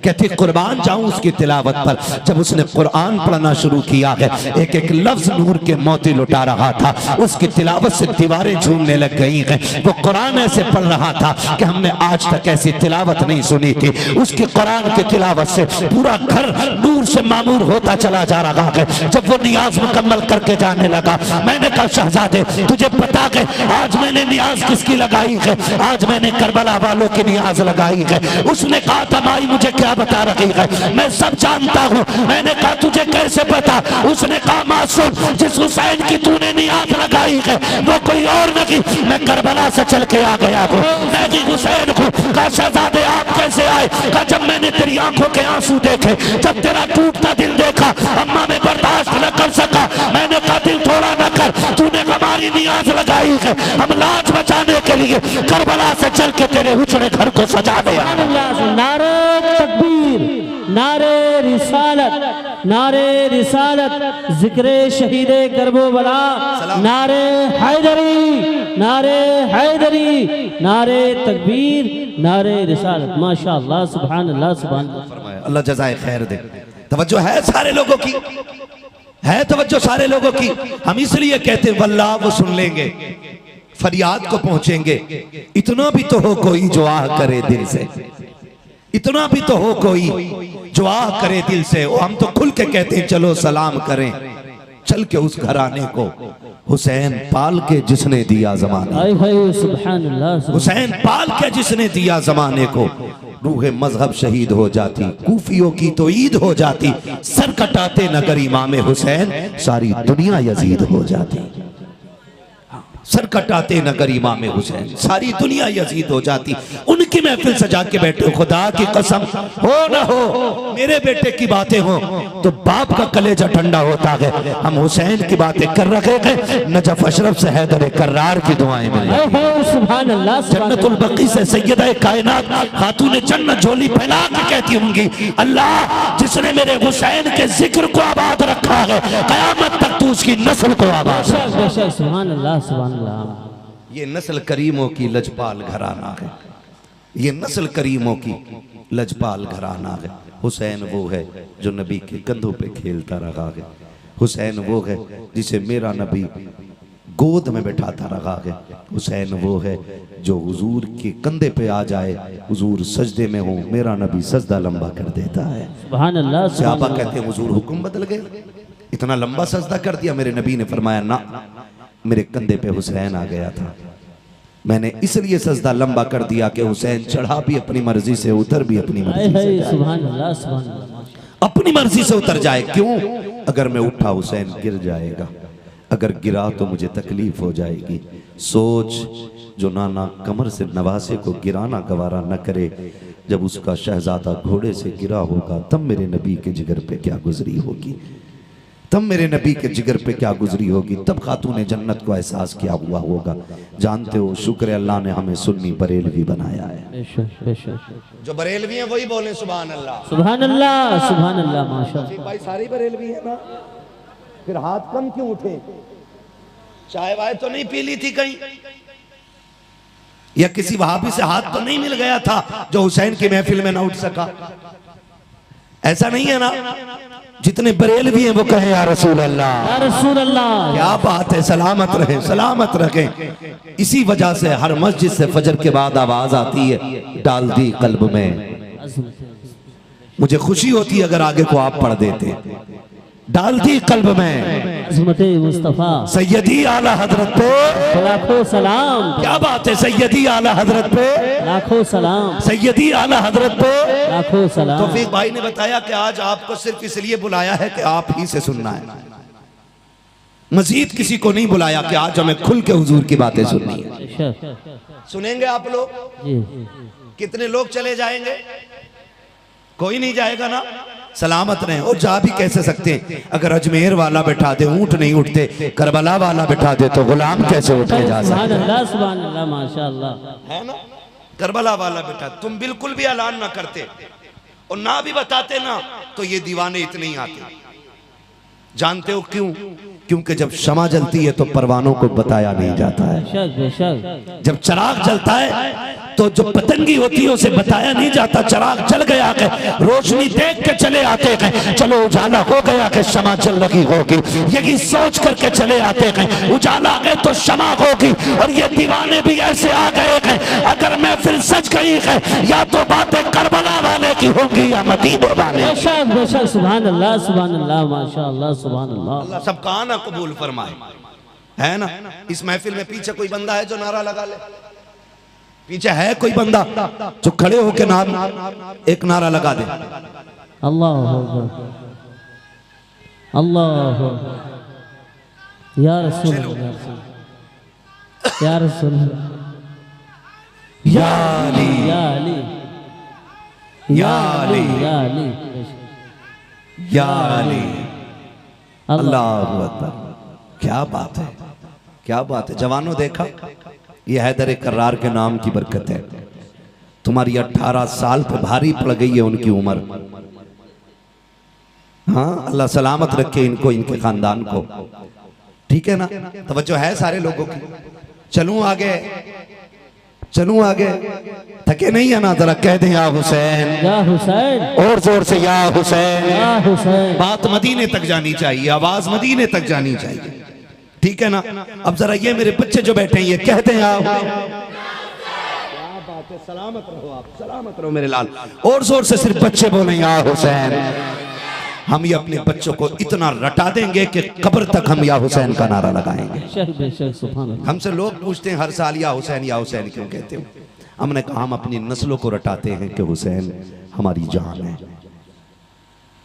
कहती कुर्बान जाऊं उसकी तिलावत पर। जब उसने कुरान पढ़ना शुरू किया है, एक एक लफ्ज नूर के मोती लुटा रहा था। उसकी तिलावत से दीवारें झूमने लग गई हैं। वो कुरान ऐसे पढ़ रहा था कि हमने आज तक ऐसी तिलावत नहीं सुनी थी। उसकी कुरान की तिलावत से पूरा घर नूर से मामूर होता चला जा रहा है। जब वो नियाज मुकम्मल करके जाने लगा, मैंने कहा शहजादे तुझे पता है आज मैंने नियाज किसकी लगाई है? आज मैंने करबला वालों की नियाज लगाई है। उसने कहा था माई मुझे क्या बता रही है, मैं सब जानता हूँ। मैंने कहा तुझे कैसे पता? उसने कहा मासूम, जिस हुसैन की तूने नियाज लगाई है वो कोई और नहीं, मैं करबला से चल के आ गया हूँ, मैं भी हुसैन हूँ। कहा शहजादे आप कैसे आए? कहा जब मैंने तेरी आंखों के आंसू देखे, जब तेरा टूटता दिल देखा, अम्मा में बर्दाश्त न कर सका। मैंने कहा दिल थोड़ा न कर, तूने हमारी नियाज लगाई है, हम लाज बचाने के लिए करबला से चल के तेरे उछड़े घर को सजा दे। नारे तकबीर, नारे रिसालत, नारे रिसालत, जिक्रे शहीदे करबला, नारे हैदरी, नारे हैदरी, नारे तकबीर, नारे रिसालत। माशाअल्लाह, सुभान अल्लाह, सुभान अल्लाह। अल्लाह जज़ाए खैर दे। तवज्जो है सारे लोगों की, है तवज्जो सारे लोगों की। हम इसलिए कहते हैं वल्लाह वो सुन लेंगे, फरियाद को पहुंचेंगे। इतना भी तो हो कोई जो आह करे दिल से, इतना भी तो हो कोई जो आह करे दिल से। हम तो खुल के कहते हैं चलो सलाम करें, चल के उस घराने को हुसैन पाल के जिसने दिया जमाने, सुभान अल्लाह, हुसैन पाल के जिसने दिया जमाने को। रूह मजहब शहीद हो जाती, कूफियों की तो ईद हो जाती, सर कटाते नगर इमाम हुसैन, सारी दुनिया यजीद हो जाती। सर कटाते नगर इमाम हुसैन, सारी दुनिया यजीद हो जाती। उनकी महफिल सजा के बैठे, खुदा की कसम हो न हो मेरे बेटे की बातें हो तो बाप का कलेजा ठंडा होता है। हम हुसैन की बातें कर रहे हैं, नजफ अशरफ से हैदर कर्रार की दुआएं मिल रही। सुभान अल्लाह, जन्नतुल बकी से सैयदा कायनात खातून जन्नत झोली फैला के कहती होंगी अल्लाह जिसने मेरे हुसैन के जिक्र को आबाद रखा है, कयामत तक तू उसकी नस्ल को आबाद। सुभान अल्लाह, सुभान अल्लाह। ये नस्ल करीमों की लजपाल घराना है, ये नस्ल करीमों की लजपाल घराना है। हुसैन वो है जो नबी के कंधों पे खेलता रहा है। हुसैन वो है जिसे मेरा नबी गोद में बैठाता रहा है। हुसैन वो है जो हुजूर के कंधे पे आ जाए, हुजूर सजदे में हो, मेरा नबी सजदा लंबा कर देता है। सुभान अल्लाह। सहाबा कहते हैं हुजूर हुक्म बदल गए, इतना लंबा सजदा कर दिया। मेरे नबी ने फरमाया ना, मेरे कंधे पे हुसैन आ गया था, मैंने इसलिए सजदा लंबा कर दिया कि हुसैन चढ़ा भी अपनी मर्जी से, उतर भी अपनी मर्जी से। सुभान अल्लाह, सुभान अल्लाह। अपनी मर्जी से उतर जाए। क्यों? अगर मैं उठा हुसैन गिर जाएगा, अगर गिरा तो मुझे तकलीफ हो जाएगी। सोच जो नाना कमर से नवासे को गिराना गवारा न करे, जब उसका शहजादा घोड़े से गिरा होगा तब मेरे नबी के जिगर पे क्या गुजरी होगी, तब मेरे नबी के जिगर पे क्या गुजरी होगी, तब खातून जन्नत को एहसास क्या हुआ होगा। जानते हो शुक्र अल्लाह ने हमें सुन्नी बरेलवी बनाया है। जो बरेलवी हैं वही बोले सुभान अल्लाह, सुभान अल्लाह, सुभान अल्लाह, माशाअल्लाह। भाई सारी बरेलवी है ना, फिर हाथ कम क्यों उठे? चाय वाय तो नहीं पी ली थी कहीं, या किसी वहाबी से हाथ तो नहीं मिल गया था जो हुसैन की महफिल में ना उठ सका? ऐसा नहीं है ना? जितने बरेलवी हैं वो कहे या रसूल अल्लाह, या रसूल अल्लाह। क्या बात है, सलामत रहे, सलामत रखें। इसी वजह से हर मस्जिद से फजर के बाद आवाज आती है, डाल दी कल्ब में। मुझे खुशी होती अगर आगे को आप पढ़ देते, डाल दी कल्ब में अज़मते मुस्तफा सैयदी आला हजरत पे लाखों सलाम। क्या बात है, सैयदी आला हजरत पे लाखों सलाम, सैयदी आला हजरत पे लाखों सलाम। तौफीक भाई ने बताया कि आज आपको सिर्फ इसलिए बुलाया है कि आप ही से सुनना है, मजीद किसी को नहीं बुलाया कि आज हमें खुल के हुजूर की बातें सुननी है। सुनेंगे आप लोग? कितने लोग चले जाएंगे? कोई नहीं जाएगा ना? सलामत रहे। और जा भी कैसे सकते हैं? अगर अजमेर वाला बैठा दे ऊंट नहीं उठते, करबला वाला बैठा दे तो गुलाम कैसे उठ के जा सकते? सुभान अल्लाह, सुभान अल्लाह, माशाअल्लाह। है ना? करबला वाला बैठा, तुम बिल्कुल भी ऐलान ना करते और ना भी बताते ना तो ये दीवाने इतने ही आते। जानते हो क्यों? क्योंकि जब शमा जलती है तो परवानों को बताया नहीं जाता है। बेशक, बेशक। जब चराग जलता है तो जो पतंगी होती है उसे बताया नहीं जाता। चराग जल गया के रोशनी देख के चले आते हैं, चलो उजाला हो गया के शमा जल लगी होगी, यही सोच करके चले आते हैं। उजाला आ गए तो शमा होगी। और ये दीवाने भी ऐसे आ गए हैं, अगर महफिल सज गई है या तो बातें करबला वाले की होंगी या मदीने वाले। बेशक, बेशक। सुभान अल्लाह, सुभान अल्लाह, माशाअल्लाह, सुभान अल्लाह। अल्लाह सबका आना कबूल फरमाए। है ना? इस महफिल में पीछे कोई बंदा है जो नारा लगा ले? पीछे है कोई बंदा जो खड़े होके नाम एक नारा लगा दे? अल्लाह अल्लाह, या रसूल अल्लाह, या रसूल, या अली, या अली, या अली, या अली, या अली। अल्लाहु अकबर। क्या बात है, क्या बात है। जवानों देखा, ये हैदर कर्रार के नाम की बरकत है। तुम्हारी 18 साल पे भारी पड़ गई है उनकी उम्र। हाँ, अल्लाह सलामत रखे इनको, इनके खानदान को। ठीक है ना? तवज्जो है सारे लोगों की। चलूं आगे, चलूं आगे। थके नहीं है ना? जरा कह दें या हुसैन, या हुसैन, और जोर से या हुसैन, या हुसैन। बात मदीने तक जानी चाहिए, आवाज मदीने तक जानी चाहिए। ठीक है ना? अब जरा ये मेरे बच्चे जो बैठे हैं ये कहते हैं क्या बात है, सलामत रहो आप, सलामत रहो मेरे लाल। और जोर से सिर्फ बच्चे बोले या हुसैन। हम ये अपने बच्चों को इतना रटा देंगे कि कब्र तक हम या हुसैन का नारा लगाएंगे। बेशक, बेशक। सुभान अल्लाह। हमसे लोग पूछते हैं हर साल या हुसैन क्यों कहते हो? हमने कहा हम अपनी नस्लों को रटाते हैं कि हुसैन हमारी जान है,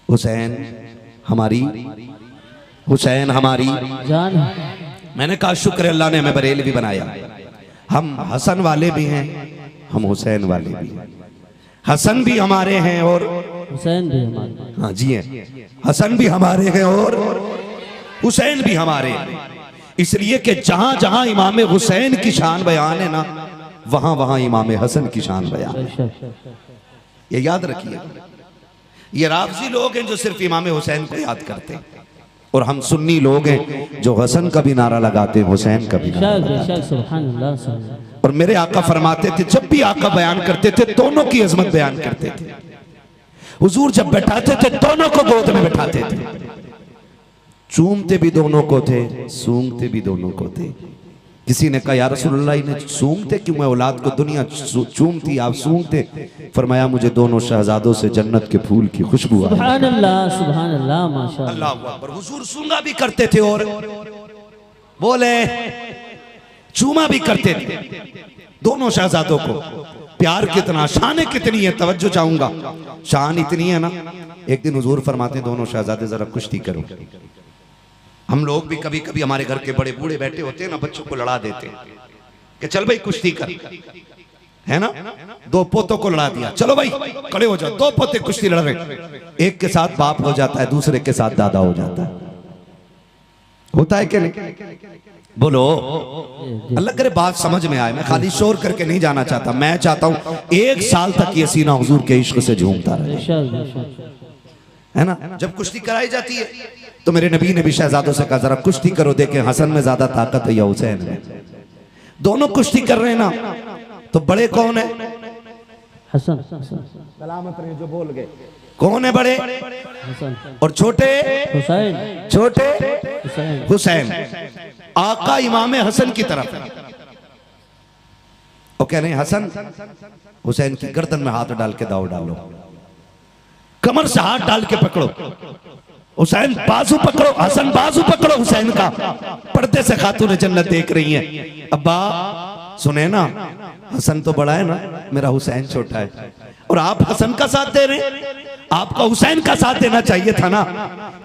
हुसैन हमारी, हुसैन हमारी जान। मैंने कहा शुक्र अल्लाह ने हमें बरेलवी बनाया। हम हसन वाले भी हैं, हम हुसैन वाले भी हैं। हसन भी हमारे हैं और हुसैन भी हमारे। हाँ जी हैं, हसन भी हमारे हैं और हुसैन भी हमारे हैं। इसलिए कि जहां जहां इमाम हुसैन की शान बयान है ना, वहां वहां इमाम हसन की शान बयान है। ये याद रखिए। ये राफजी लोग हैं जो सिर्फ इमाम हुसैन को याद करते हैं, और हम सुन्नी लोग हैं जो हसन का भी नारा लगाते हैं, हुसैन का भी नारा लगाते हैं। सुभान अल्लाह, सुभान अल्लाह। और मेरे आका फरमाते थे, जब भी आका बयान करते थे दोनों की अजमत बयान करते थे। हुजूर जब बैठाते थे दोनों को गोद में बैठाते थे, चूमते भी दोनों को थे, सूंघते भी दोनों को थे। किसी ने कहा या रसूलल्लाह इन्हें सूंघते क्यों? मैं औलाद को दुनिया चूमती, आप सूंघते? फरमाया मुझे दोनों शहजादों से जन्नत के फूल की खुशबू आई। सुभान अल्लाह, सुभान अल्लाह, माशाअल्लाह। अल्लाह अकबर। हुजूर सूंघा भी करते थे और बोले चूमा भी करते थे दोनों शहजादों को। प्यार कितना, शान कितनी है, तवज्जो चाहूंगा। शान इतनी है ना, एक दिन हुजूर फरमाते दोनों शहजादे जरा कुश्ती करो। हम लोग भी कभी कभी हमारे घर के बड़े बूढ़े बैठे होते हैं ना, बच्चों को लड़ा देते हैं कि चल भाई कुश्ती कर, है ना। दो पोतों को लड़ा दिया, चलो भाई खड़े हो जाओ, दो पोते कुश्ती लड़ रहे, एक के साथ बाप हो जाता है, दूसरे के साथ दादा हो जाता है। होता है कि नहीं? बोलो। अल्लाह करे बात समझ में आए। मैं खाली शोर करके नहीं जाना चाहता, मैं चाहता हूं 1 साल तक ये सीना हुजूर के इश्क से झूमता रहे, है ना। जब कुश्ती कराई जाती है तो मेरे नबी ने भी शहजादों से कहा जरा कुश्ती करो, देखें हसन में ज्यादा ताकत है या हुसैन में। दोनों कुश्ती कर रहे हैं ना, तो बड़े कौन है? हसन। सलामत रहे जो बोल गए। कौन है बड़े? हसन। और छोटे? हुसैन। छोटे? हुसैन। हुसैन। आका इमाम हसन की तरफ है। वो कह रहे हैं हसन हुसैन की गर्दन में हाथ डाल के दाव डालो, कमर से हाथ डाल के पकड़ो, हुसैन बाजू पकड़ो, हसन बाजू पकड़ो हुसैन का। पर्दे से खातून जन्नत देख रही है। अब्बा सुने ना, हसन तो बड़ा है ना, मेरा हुसैन छोटा है, और आप हसन का साथ दे रहे हैं, आपको हुसैन का साथ देना चाहिए था ना,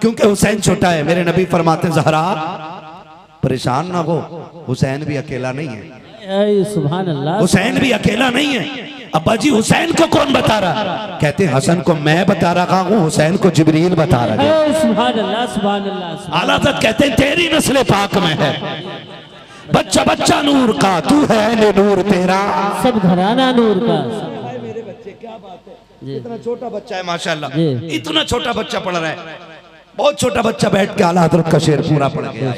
क्योंकि हुसैन छोटा है। मेरे नबी फरमाते ज़हरा परेशान ना हो, हुसैन भी अकेला नहीं है। सुभान अल्लाह। हुसैन भी अकेला नहीं है। अब्बा जी हुसैन को कौन बता रहा? कहते हसन को मैं बता रहा हूँ, हुसैन को जिब्रील बता रहा है। सुभान अल्लाह, सुभान अल्लाह। आला हज़रत कहते हैं तेरी नस्ल पाक में है, बच्चा बच्चा नूर का, तू है नूर तेरा, सब घराना नूर का। मेरे बच्चे क्या बात है, इतना छोटा बच्चा है माशाल्लाह, इतना छोटा बच्चा पढ़ रहा है, बहुत छोटा बच्चा बैठ के आला हज़रत का शेर पूरा पढ़ गया,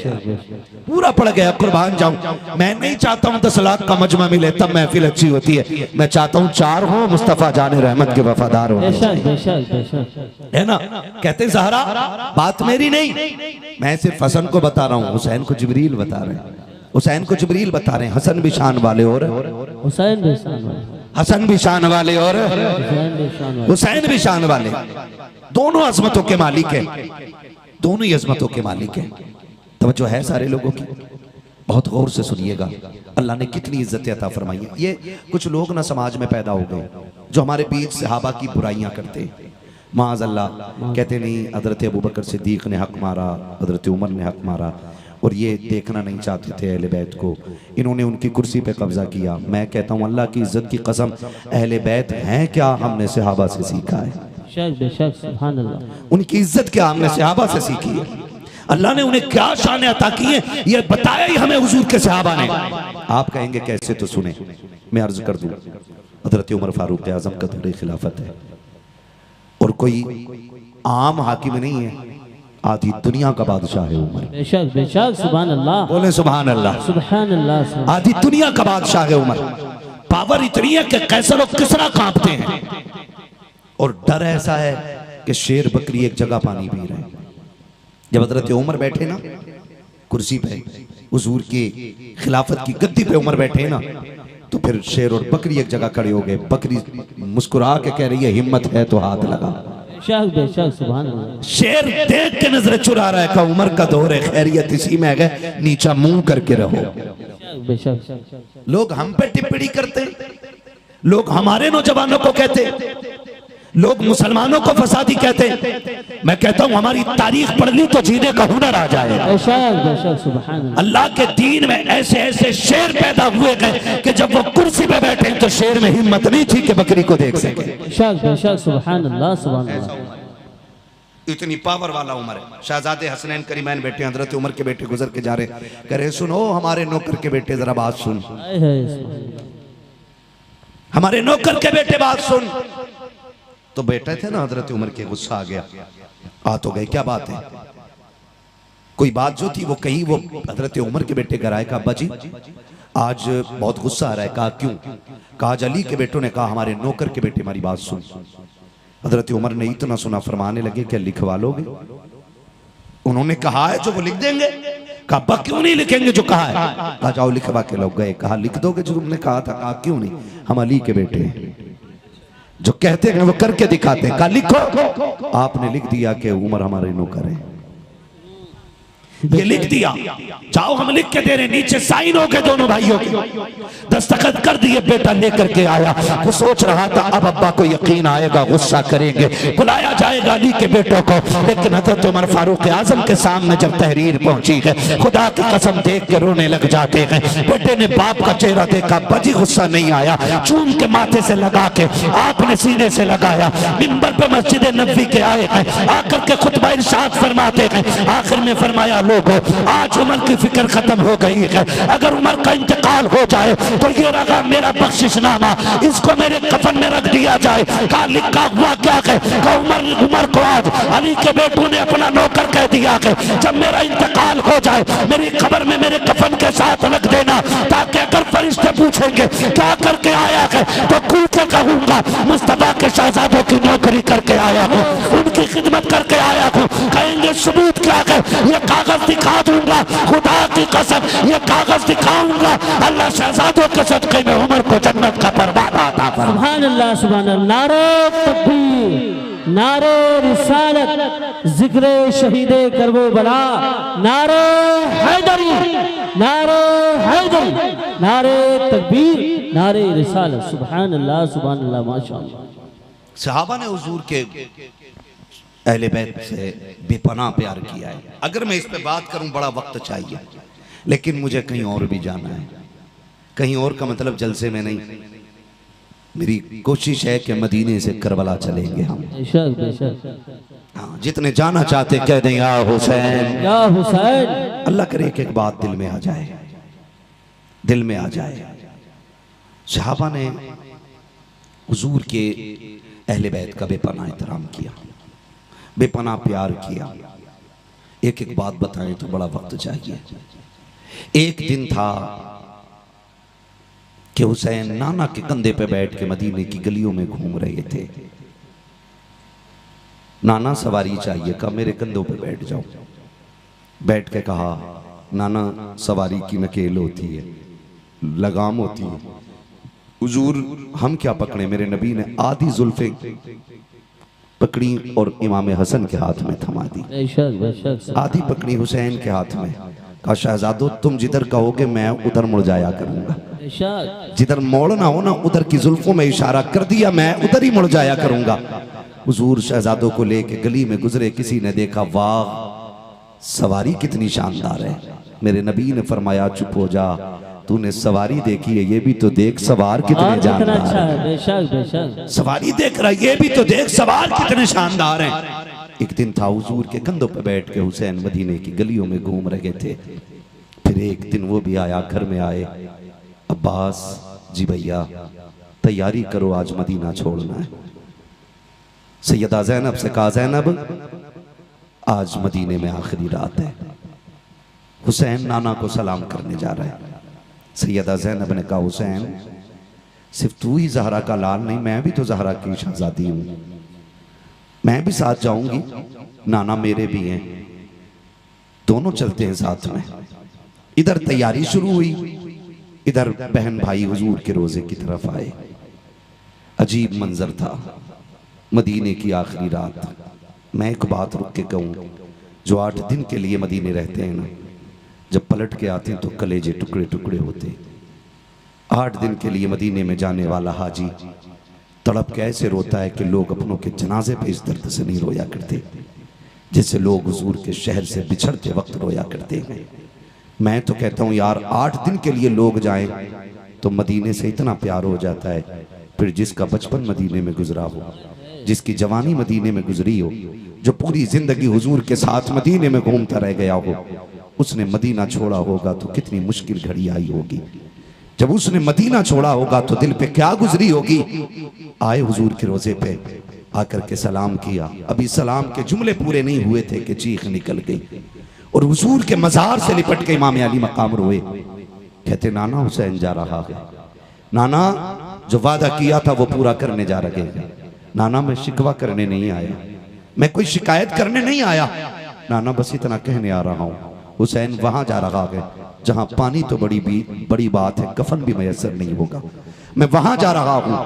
पूरा पढ़ गया। कुर्बान जाऊं, मैं नहीं चाहता हूं 10 लाख का मजमा मिले तब महफिल अच्छी होती है, मैं चाहता हूं 4 हो, मुस्तफा जाने रहमत के वफादार हो, है ना। कहते हैं ज़हरा बात मेरी नहीं, मैं सिर्फ हसन को बता रहा हूँ, हुसैन को जिब्रील बता रहे हैं, हुसैन को जिब्रील बता रहे हैं। हसन भी शान वाले और हुसैन भी शान वाले, हसन भी शान वाले और हुसैन भी शान वाले, दोनों अजमतों के मालिक है, दोनों ही अजमतों के मालिक है। तवज्जो है सारे लोगों की, बहुत गौर से सुनिएगा। अल्लाह ने कितनी इज्जत अता फरमाई है। ये कुछ लोग ना समाज में पैदा हो गए जो हमारे बीच सहाबा की बुराइयां करते, माज़ अल्लाह, कहते नहीं हज़रत अबू बकर सिद्दीक ने हक मारा, हज़रत उमर ने हक मारा, और ये देखना नहीं चाहते थे अहले बैत को, इन्होंने उनकी कुर्सी पे कब्जा किया। मैं कहता हूँ अल्लाह की इज्जत की कसम, अहले बैत हैं क्या, हमने सहाबा से सीखा है। सुभान अल्लाह। उनकी इज्जत क्या हमने सहाबा से सीखी है। अल्लाह ने उन्हें क्या शान अता की है, ये बताया ही हमें हुजूर के सहाबा ने। आप कहेंगे कैसे, तो सुने, मैं अर्ज कर दूं, हज़रत उमर फारूक आज़म का दौरे खिलाफत है, और कोई आम हाकिम नहीं है, आधी दुनिया का बादशाह है उमर। बेशक बेशक, सुभान अल्लाह, बोले सुभान अल्लाह, सुभान अल्लाह। आधी दुनिया का बादशाह है उमर। पावर इतनी है कि कैसर और किसरा कांपते हैं, और डर ऐसा है कि शेर बकरी एक जगह पानी पी रहे हैं। जब हज़रत उमर बैठे ना कुर्सी पे, हुजूर की खिलाफत की गद्दी पे उमर बैठे ना, तो फिर शेर और बकरी एक जगह खड़े हो गए। बकरी मुस्कुरा के कह रही है हिम्मत है तो हाथ लगा। बेशक बेशक, सुभान अल्लाह। शेर देख के नजर चुरा रहा है, का उमर का दौर है, खैरियत इसी में है, नीचा मुंह करके रहो। बेशक। लोग हम पे टिप्पणी करते, लोग हमारे नौजवानों को कहते, लोग मुसलमानों को फसादी कहते। मैं कहता हूं हमारी तारीख पढ़ ली तो जीने का हुनर आ जाएगा। बेशक बेशक, सुभान अल्लाह। अल्लाह के दीन में ऐसे ऐसे शेर पैदा हुए गए कि जब वो कुर्सी पे बैठे तो शेर में हिम्मत नहीं थी कि बकरी को देख सके। बेशक बेशक, सुभान अल्लाह, सुभान अल्लाह। इतनी पावर वाला उमर है। शहजादे हसनैन करीमैन बेटे, हजरत उमर के बेटे गुजर के जा रहे, कह रहे सुनो हमारे नौकर के बेटे जरा बात सुन, हमारे नौकर के बेटे बात सुन। तो बैठे थे ना हजरत उमर के, गुस्सा आ गया, आ तो गए, क्या बात है, कोई बात जो थी वो कही। वो हजरत उमर के बेटे घर आए, कहा अब्बा जी आज बहुत गुस्सा आ रहा है। कहा क्यों? कहा अली के बेटों ने कहा हमारे नौकर के बेटे हमारी बात सुन। हजरत उमर ने इतना सुना, फरमाने लगे क्या लिखवा लोगे? उन्होंने कहा है जो वो लिख देंगे। कहा अब्बा क्यों नहीं लिखेंगे जो कहा है? कहा जाओ लिखवा के लोग गए। कहा लिख दोगे जो तुमने कहा था? कहा क्यों नहीं, हम अली के बेटे हैं, जो कहते हैं वो करके दिखाते हैं। कहा लिखो। आपने लिख दिया कि उमर हमारे नौकर है। ये लिख दिया, जाओ हम लिख के दे रहे, नीचे साइन हो गए दोनों भाइयों के, दस्तखत कर दिए। बेटा लेकर के आया, वो सोच रहा था अब अब्बा को यकीन आएगा, गुस्सा करेंगे, बुलाया जाएगा अली के बेटों को। लेकिन हज़रत उमर फारूक आजम के सामने जब तहरीर पहुंची है, खुदा की कसम देख के रोने लग जाते हैं। बेटे ने बाप का चेहरा देखा, बजी गुस्सा नहीं आया, चूम के माथे से लगा के आपने सीने से लगाया, मिंबर पे मस्जिद नबवी के आए हैं, आकर के खुतबा इरशाद फरमाते हैं। आखिर में फरमाया, लोगों आज उमर की फिक्र खत्म हो गई है, अगर उमर का इंतकाल हो जाए तो ये रहा मेरा बख्शिशनामा, इसको मेरे कफन में रख दिया जाए। कहा लिखा हुआ क्या है? उमर को आज अली के बेटों ने अपना नौकर कह दिया है, जब मेरा इंतकाल हो जाए मेरी कब्र में मेरे कफन के साथ रख देना, ताकि अगर फरिश्ते पूछेंगे क्या करके आया है तो खुल के कहूंगा मुस्तफा के शहजादों की नौकरी करके आया हूँ, उनकी खिदमत करके आया हूँ। कहेंगे सबूत क्या है? ये कागज दिखा दूंगा, खुदा की कसम ये कागज दिखाऊंगा, अल्लाह शहजादों के सदके में उमर को जन्नत का परवाना अता फरमा। सुभान अल्लाह, सुभान अल्लाह। नारे तकबीर, नारे रिसालत, जिक्र शहीदे करबला, नारे हैदरी, नारे हैदरी, नारे तकबीर, नारे रिसालत। सुभान अल्लाह, सुभान अल्लाह, माशाअल्लाह। सहाबा ने हुजूर के अहले बैत से बेपनाह प्यार किया है। अगर मैं इस पे बात करूं बड़ा वक्त चाहिए, लेकिन मुझे कहीं और भी जाना है। कहीं और का मतलब जलसे में नहीं, मेरी कोशिश है कि मदीने से करबला चलेंगे हम। बेशक बेशक। हाँ, जितने जाना चाहते कह दें या हुसैन, या हुसैन। अल्लाह करे एक एक बात दिल में आ जाए, दिल में आ जाए। सहाबा ने हुजूर के अहले बैत का बेपनाह एहतराम किया, बेपनाह प्यार किया। एक एक बात बताएं तो बड़ा वक्त चाहिए। एक दिन था कि हुसैन नाना के कंधे पे बैठ के मदीने की गलियों में घूम रहे थे। नाना सवारी चाहिए, कहा मेरे कंधों पे बैठ जाओ। बैठ के कहा, नाना सवारी की नकेल होती है, लगाम होती है, हुजूर हम क्या पकड़े? मेरे नबी ने आधी जुल्फे पकड़ी और इमाम हसन के हाथ में थमा दी, आधी पकड़ी हुसैन के हाथ में। कहा शहजादो तुम जिधर कहोगे मैं उधर मुड़ जाया करूंगा, जिधर मोड़ना हो ना उधर की जुल्फों में इशारा कर दिया, मैं उधर ही मुड़ जाया करूंगा। हुजूर शहजादों को लेके गली में गुजरे, किसी ने देखा, वाह सवारी कितनी शानदार है। मेरे नबी ने फरमाया चुप हो जा, तूने सवारी देखी है, ये भी तो देख सवार कितने जानदार है। बेशक बेशक। सवारी देख रहा है, ये भी तो देख सवार कितने शानदार हैं। एक दिन था हुजूर के कंधों पर बैठ के हुसैन मदीने की गलियों में घूम रहे थे। फिर एक दिन वो भी आया, घर में आए, अब्बास जी भैया तैयारी करो आज मदीना छोड़ना है। सैयदा ज़ैनब से कहा ज़ैनब आज मदीने में आखिरी रात है। हुसैन नाना को सलाम करने जा रहा है। सैयदा ज़ैनब ने कहा हुसैन सिर्फ तू ही ज़हरा का लाल नहीं, मैं भी तो ज़हरा की शहजादी हूँ, मैं भी साथ जाऊंगी, नाना मेरे भी हैं, दोनों चलते हैं साथ में। इधर तैयारी शुरू हुई, इधर बहन भाई हुजूर के रोजे की तरफ आए। अजीब मंजर था, मदीने की आखिरी रात। मैं एक बात रुक के कहूँ, जो 8 दिन के लिए मदीने रहते हैं ना, जब पलट के आते हैं तो कलेजे टुकड़े टुकड़े होते। 8 दिन के लिए मदीने में जाने वाला हाजी तड़प के ऐसे रोता है कि लोग अपनों के जनाजे पे इस दर्द से नहीं रोया करते जैसे लोग हुजूर के शहर से बिछड़ते वक्त रोया करते हैं। मैं तो कहता हूँ यार 8 दिन के लिए लोग जाएं तो मदीने से इतना प्यार हो जाता है। फिर जिसका बचपन मदीने में गुजरा हो, जिसकी जवानी मदीने में गुजरी हो, जो पूरी जिंदगी हुजूर के साथ मदीने में घूमता रह गया हो, उसने मदीना छोड़ा होगा तो कितनी मुश्किल घड़ी आई होगी। जब उसने मदीना छोड़ा होगा तो दिल पे क्या गुजरी होगी। आए हुजूर के रोजे पे, आकर के सलाम किया। अभी सलाम के जुमले पूरे नहीं हुए थे कि चीख निकल गई और हुजूर के मजार से लिपट के इमाम अली मकाम रोए। कहते नाना हुसैन जा रहा है, नाना जो वादा किया था वो पूरा करने जा रहे हैं। नाना मैं शिकवा करने नहीं आया, मैं कोई शिकायत करने नहीं आया, नाना बस इतना कहने आ रहा हूँ। हुसैन वहां जा रहा है, जहां पानी तो बड़ी बात है, कफन भी मैसर नहीं होगा। मैं वहां जा रहा हूं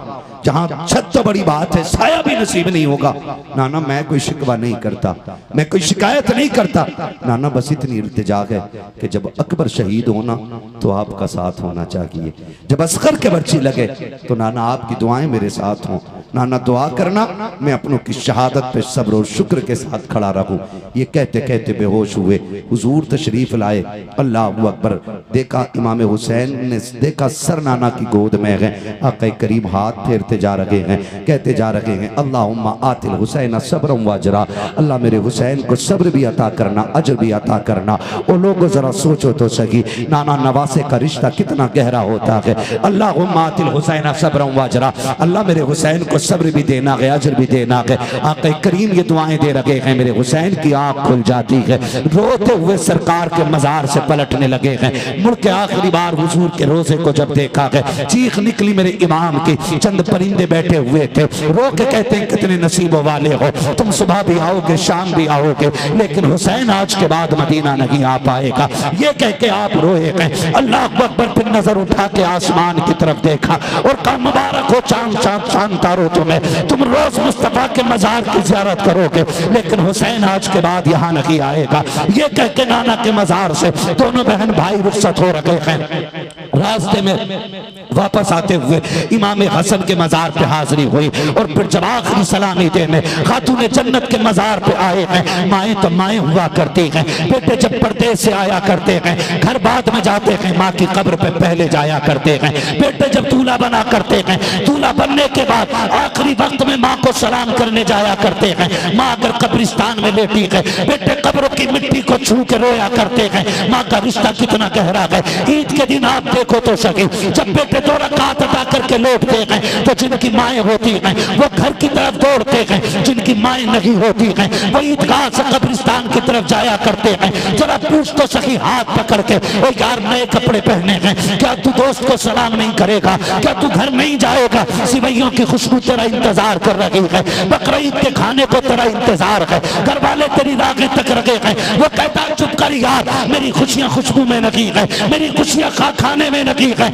जहां छत तो बड़ी बात है, साया भी नसीब नहीं होगा। नाना मैं कोई शिकवा नहीं करता, मैं कोई शिकायत नहीं करता नाना, बस इतनी इल्तिजा है कि जब अकबर शहीद होना तो आपका साथ होना चाहिए, जब असगर के बर्ची लगे तो नाना आपकी दुआएं मेरे साथ हों। नाना दुआ करना मैं अपनों की शहादत पे सब्र और शुक्र के साथ खड़ा रहूं। ये कहते कहते बेहोश हुए, हुजूर तशरीफ लाए, अल्लाह अकबर, देखा इमाम हुसैन ने, देखा सर नाना की गोद में है। आक़ा करीम हाथ फेरते जा रहे हैं, कहते जा रहे हैं अल्लाहुम्मा आतिल हुसैन सब्रम व अजरा, अल्लाह मेरे हुसैन को सब्र भी अता करना, अजर भी अता करना। ओ लोगो जरा सोचो तो सही, नाना नवासे का रिश्ता कितना गहरा होता है। अल्लाहुम्मा आतिल हुसैन सब्रम व अजरा, अल्लाह मेरे हुसैन को सब्र भी देना है, अजर भी देना है। आक़ा करीम ये दुआएं दे रहे हैं, मेरे हुसैन की आँख खुल जाती है, रोते हुए सरकार के मजार से पलटने लगे हैं। मुड़ के आखिरी बार हुजूर के रोजे को जब देखा है, चीख निकली मेरे इमाम की। चंद परिंदे बैठे हुए थे, रो के कहते हैं कितने नसीबों वाले हो, तुम सुबह भी आओगे शाम भी आओगे, लेकिन हुसैन आज के बाद मदीना नहीं आ पाएगा। ये कह के आप रोए गए। अल्लाह अकबर, फिर नजर उठा के आसमान की तरफ देखा और कहा मुबारक हो चांद चांद चांद तारो तुम्हें, तुम रोज मुस्तफा के मजार की ज़ियारत करोगे, लेकिन हुसैन आज के बाद यहाँ नहीं आएगा। ये कह के नाना के मजार से दोनों बहन भाई रुखसत हो रहे हैं। रास्ते में वापस आते हुए इमाम हसन के मजार पे हाजिरी हुई और फिर जब आखिरी सलामी देने खातून जन्नत के मजार पे आए हैं। माएँ तो माएँ हुआ करती हैं, बेटे जब परदेश से आया करते हैं, घर बाद में जाते हैं, माँ की कब्र पे पहले जाया करते हैं। बेटे जब दूल्हा बना करते हैं, दूल्हा बनने के बाद आखिरी वक्त में माँ को सलाम करने जाया करते हैं। माँ अगर कब्रिस्तान में लेटी है, बेटे कब्रों की मिट्टी को छू के रोया करते हैं। माँ का रिश्ता कितना गहरा है। ईद के दिन आप देखो तो सके, जब बेटे दो रकात अदा करके लौटते हैं तो जिनकी माएँ होती हैं वो घर की तरफ दौड़ते हैं, जिनकी माएँ नहीं होती हैं वो ईदगाह से कब्रिस्तान की तरफ जाया करते हैं। जरा पूछ तो सही हाथ पकड़ के, ओ यार नए कपड़े पहने हैं, क्या तू दोस्त को सलाम नहीं करेगा, क्या तू घर नहीं जाएगा, सिवैयों की खुशबू तेरा इंतजार कर रही है, बकरीद के खाने को तेरा इंतजार है, घर वाले तेरी रागें तक रखे हैं। वो कहता चुप कर यार, मेरी खुशियां खुशबू में लगी है, मेरी खुशियां खाने में लगी है।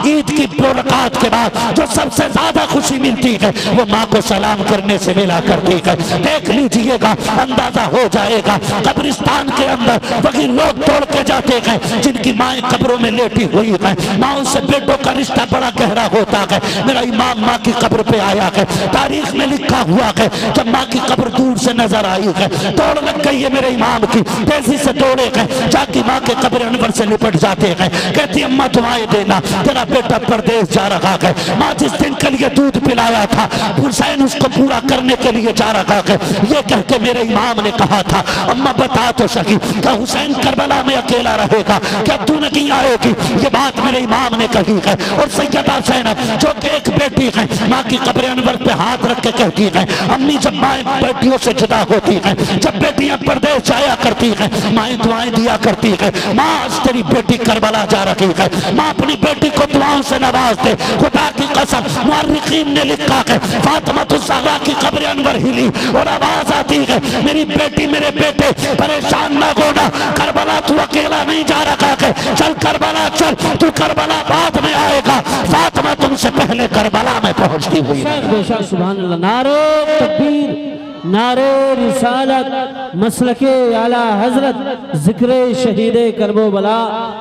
ईद की रकात के बाद जो सबसे ज्यादा खुशी मिलती है वो माँ को सलाम करने से मिला करती है। देख लीजिएगा, अंदाजा हो जाएगा। कब्रिस्तान के अंदर वही लोग तोड़ के जाते हैं जिनकी माएँ कब्रों में लेटी हुई है। माँ से बेटों का रिश्ता बड़ा गहरा होता है। मेरा इमाम माँ की कब्र पे आया है, तारीख में लिखा हुआ है जब माँ की कब्र दूर से नजर आई है, दौड़ लग गई है मेरे इमाम की, तेजी से दौड़े हैं, जाके माँ के कब्र अनवर से लिपट जाते हैं। कहती अम्मा दुआएं देना, तेरा बेटा परदेश जा रहा है। माँ जिस दिन के लिए दूध पिलाया था हुसैन उसको पूरा करने के लिए जा रहा है। ये कह के मेरे इमाम ने कहा था अम्मा बता तो सकी, क्या हुसैन करबला में अकेला रहेगा, क्या तू नहीं आएगी। ये बात मेरे इमाम ने कही है। और सैयदा ज़ैनब जो कि एक बेटी है, माँ की कब्र अनवर पे हाथ रख के कहती है अम्मी जब माएँ बेटियों से जुदा होती हैं, जब बेटियां परदेश जाया करती हैं, माएँ दुआएं दिया करती है। माँ आज तेरी बेटी करबला जा रही है, माँ अपनी बेटी को दुआओं से नवाज दे। खुदा की कसम मुअर्रिखीन ने लिखा है फातिमा ज़हरा की कब्र अनवर हिली और आवाज आती है मेरी बेटी मेरे बेटे परेशान ना होना, करबला तू अकेला नहीं जा रहा है, चल करबला चल, तू करबला बाद में आएगा, फातिमा तुमसे पहले करबला में पहुंचती हुई। बेशक सुभान अल्लाह। नारे तकबीर, नारे रिसालत, मसलके आला हजरत, जिक्रे शहीदे करबला,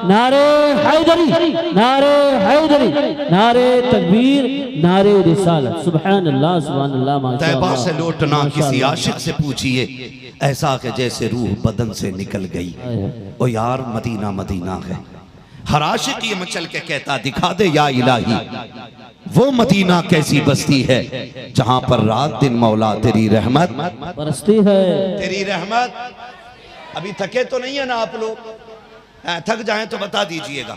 नारे हैदरी, नारे हैदरी, नारे तकबीर, नारे रिसालत। सुभान अल्लाह, सुभान अल्लाह, माशाअल्लाह। तैबा से लौटना किसी आशिक से पूछिए, ऐसा कि जैसे रूह बदन से निकल गई। ओ यार मदीना मदीना है, हर आशिक ये मचल के कहता दिखा दे या इलाही वो मदीना कैसी बस्ती है जहां पर रात दिन मौला तेरी रहमत बरसती है। तेरी रहमत। अभी थके तो नहीं है ना आप लोग? थक जाएं तो बता दीजिएगा,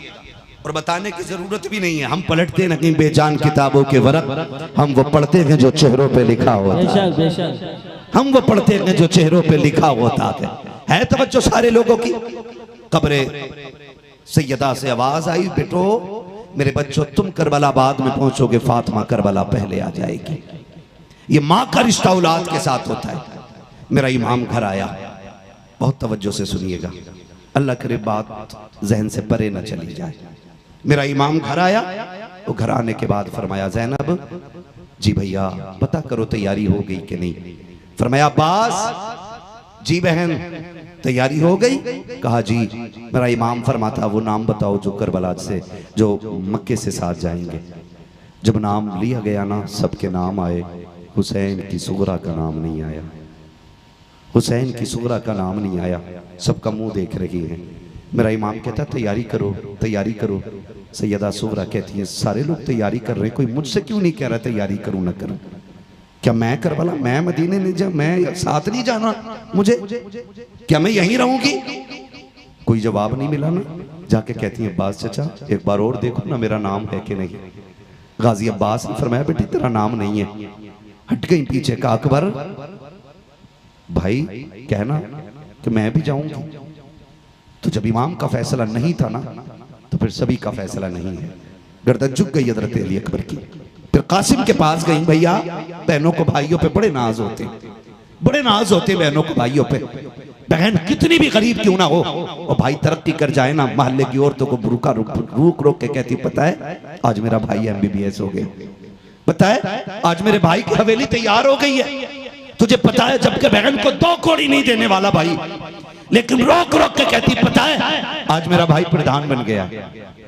और बताने की जरूरत भी नहीं है। हम पलटते नहीं बेजान किताबों के वरक, हम वो पढ़ते हैं जो चेहरों पे लिखा होता है। बेशक बेशक हम वो पढ़ते हैं जो चेहरों पे लिखा होता है तवज्जो सारे लोगों की। कब्रे सैयदा से आवाज आई बेटो मेरे बच्चों तुम करबला बाद में पहुंचोगे, फातिमा करबला पहले आ जाएगी। ये माँ का रिश्ता औलाद के साथ होता है। मेरा इमाम घर आया, बहुत तवज्जो से सुनिएगा। अल्लाह करे बात जहन से परे न चली जाए। मेरा इमाम घर आया, वो घर आने के बाद फरमाया ज़ैनब जी भैया पता करो तैयारी हो गई कि नहीं। फरमाया अब्बास जी बहन तैयारी हो गई। कहा जी। मेरा इमाम फरमाता वो नाम बताओ जो करबला से जो मक्के से साथ जाएंगे। जब नाम लिया गया ना सबके नाम आए, हुसैन की सुगरा का नाम नहीं आया। हुसैन की सुगरा का नाम नहीं आया। सबका मुंह देख रही है। मेरा इमाम कहता तैयारी करो तैयारी करो। सैयदा सुगरा कहती है सारे लोग तैयारी कर रहे, कोई मुझसे क्यों नहीं कह रहा तैयारी करूं ना करूं? क्या मैं करबला, मैं मदीने नहीं जा, मैं साथ नहीं जाना मुझे? क्या मैं यहीं रहूंगी? कोई जवाब नहीं मिला ना। जाके कहती है अब्बास चचा एक बार और देखो ना मेरा नाम है कि नहीं। गाजी अब्बास ने फरमाया बेटी तेरा नाम नहीं है। हट गई पीछे। का अकबर भाई कहना कि मैं भी जाऊंगी। तो जब इमाम का फैसला नहीं था ना तो फिर सभी का फैसला नहीं है। गर्दन झुक गई हजरत अली अकबर की। फिर कासिम के पास गई। भैया बहनों को भाइयों पे बड़े नाज होते, बड़े नाज होते बहनों को भाइयों पे। बहन कितनी भी गरीब क्यों ना हो और भाई तरक्की कर जाए ना, मोहल्ले की औरतों को रुक रोक के कहती पता है आज मेरा भाई MBBS हो गया, पता है आज मेरे भाई की हवेली तैयार हो गई है। तुझे पता है जबकि बहन को 2 कौड़ी नहीं देने वाला भाई, लेकिन रोक रोक के कहती पता है आज मेरा भाई प्रधान बन गया,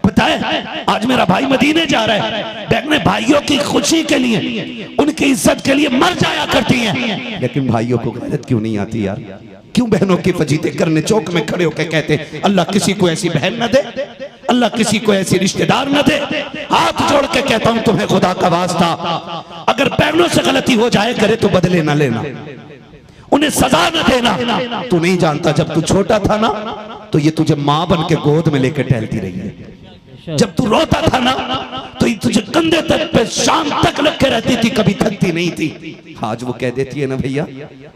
पता है आज मेरा भाई मदीने जा रहा है। बहनें भाइयों की खुशी के लिए उनकी इज्जत के लिए मर जाया करती हैं, लेकिन भाइयों को गैरत क्यों नहीं आती यार? क्यों बहनों की फजीते करने चौक में खड़े होकर कहते अल्लाह किसी को ऐसी बहन न दे, अल्लाह किसी को ऐसी रिश्तेदार न दे। हाथ जोड़ के कहता हूं तुम्हें खुदा का वास्ता अगर बहनों से गलती हो जाए करे तो बदले न लेना, उन्हें सजा न देना। तू नहीं जानता जब तू छोटा था ना तो ये तुझे माँ बन के गोद में लेकर टहलती रही है। जब तू रोता था ना तो ये तुझे कंधे तक पे शाम तक रख के रहती थी, कभी थकती नहीं थी। आज वो कह देती है ना भैया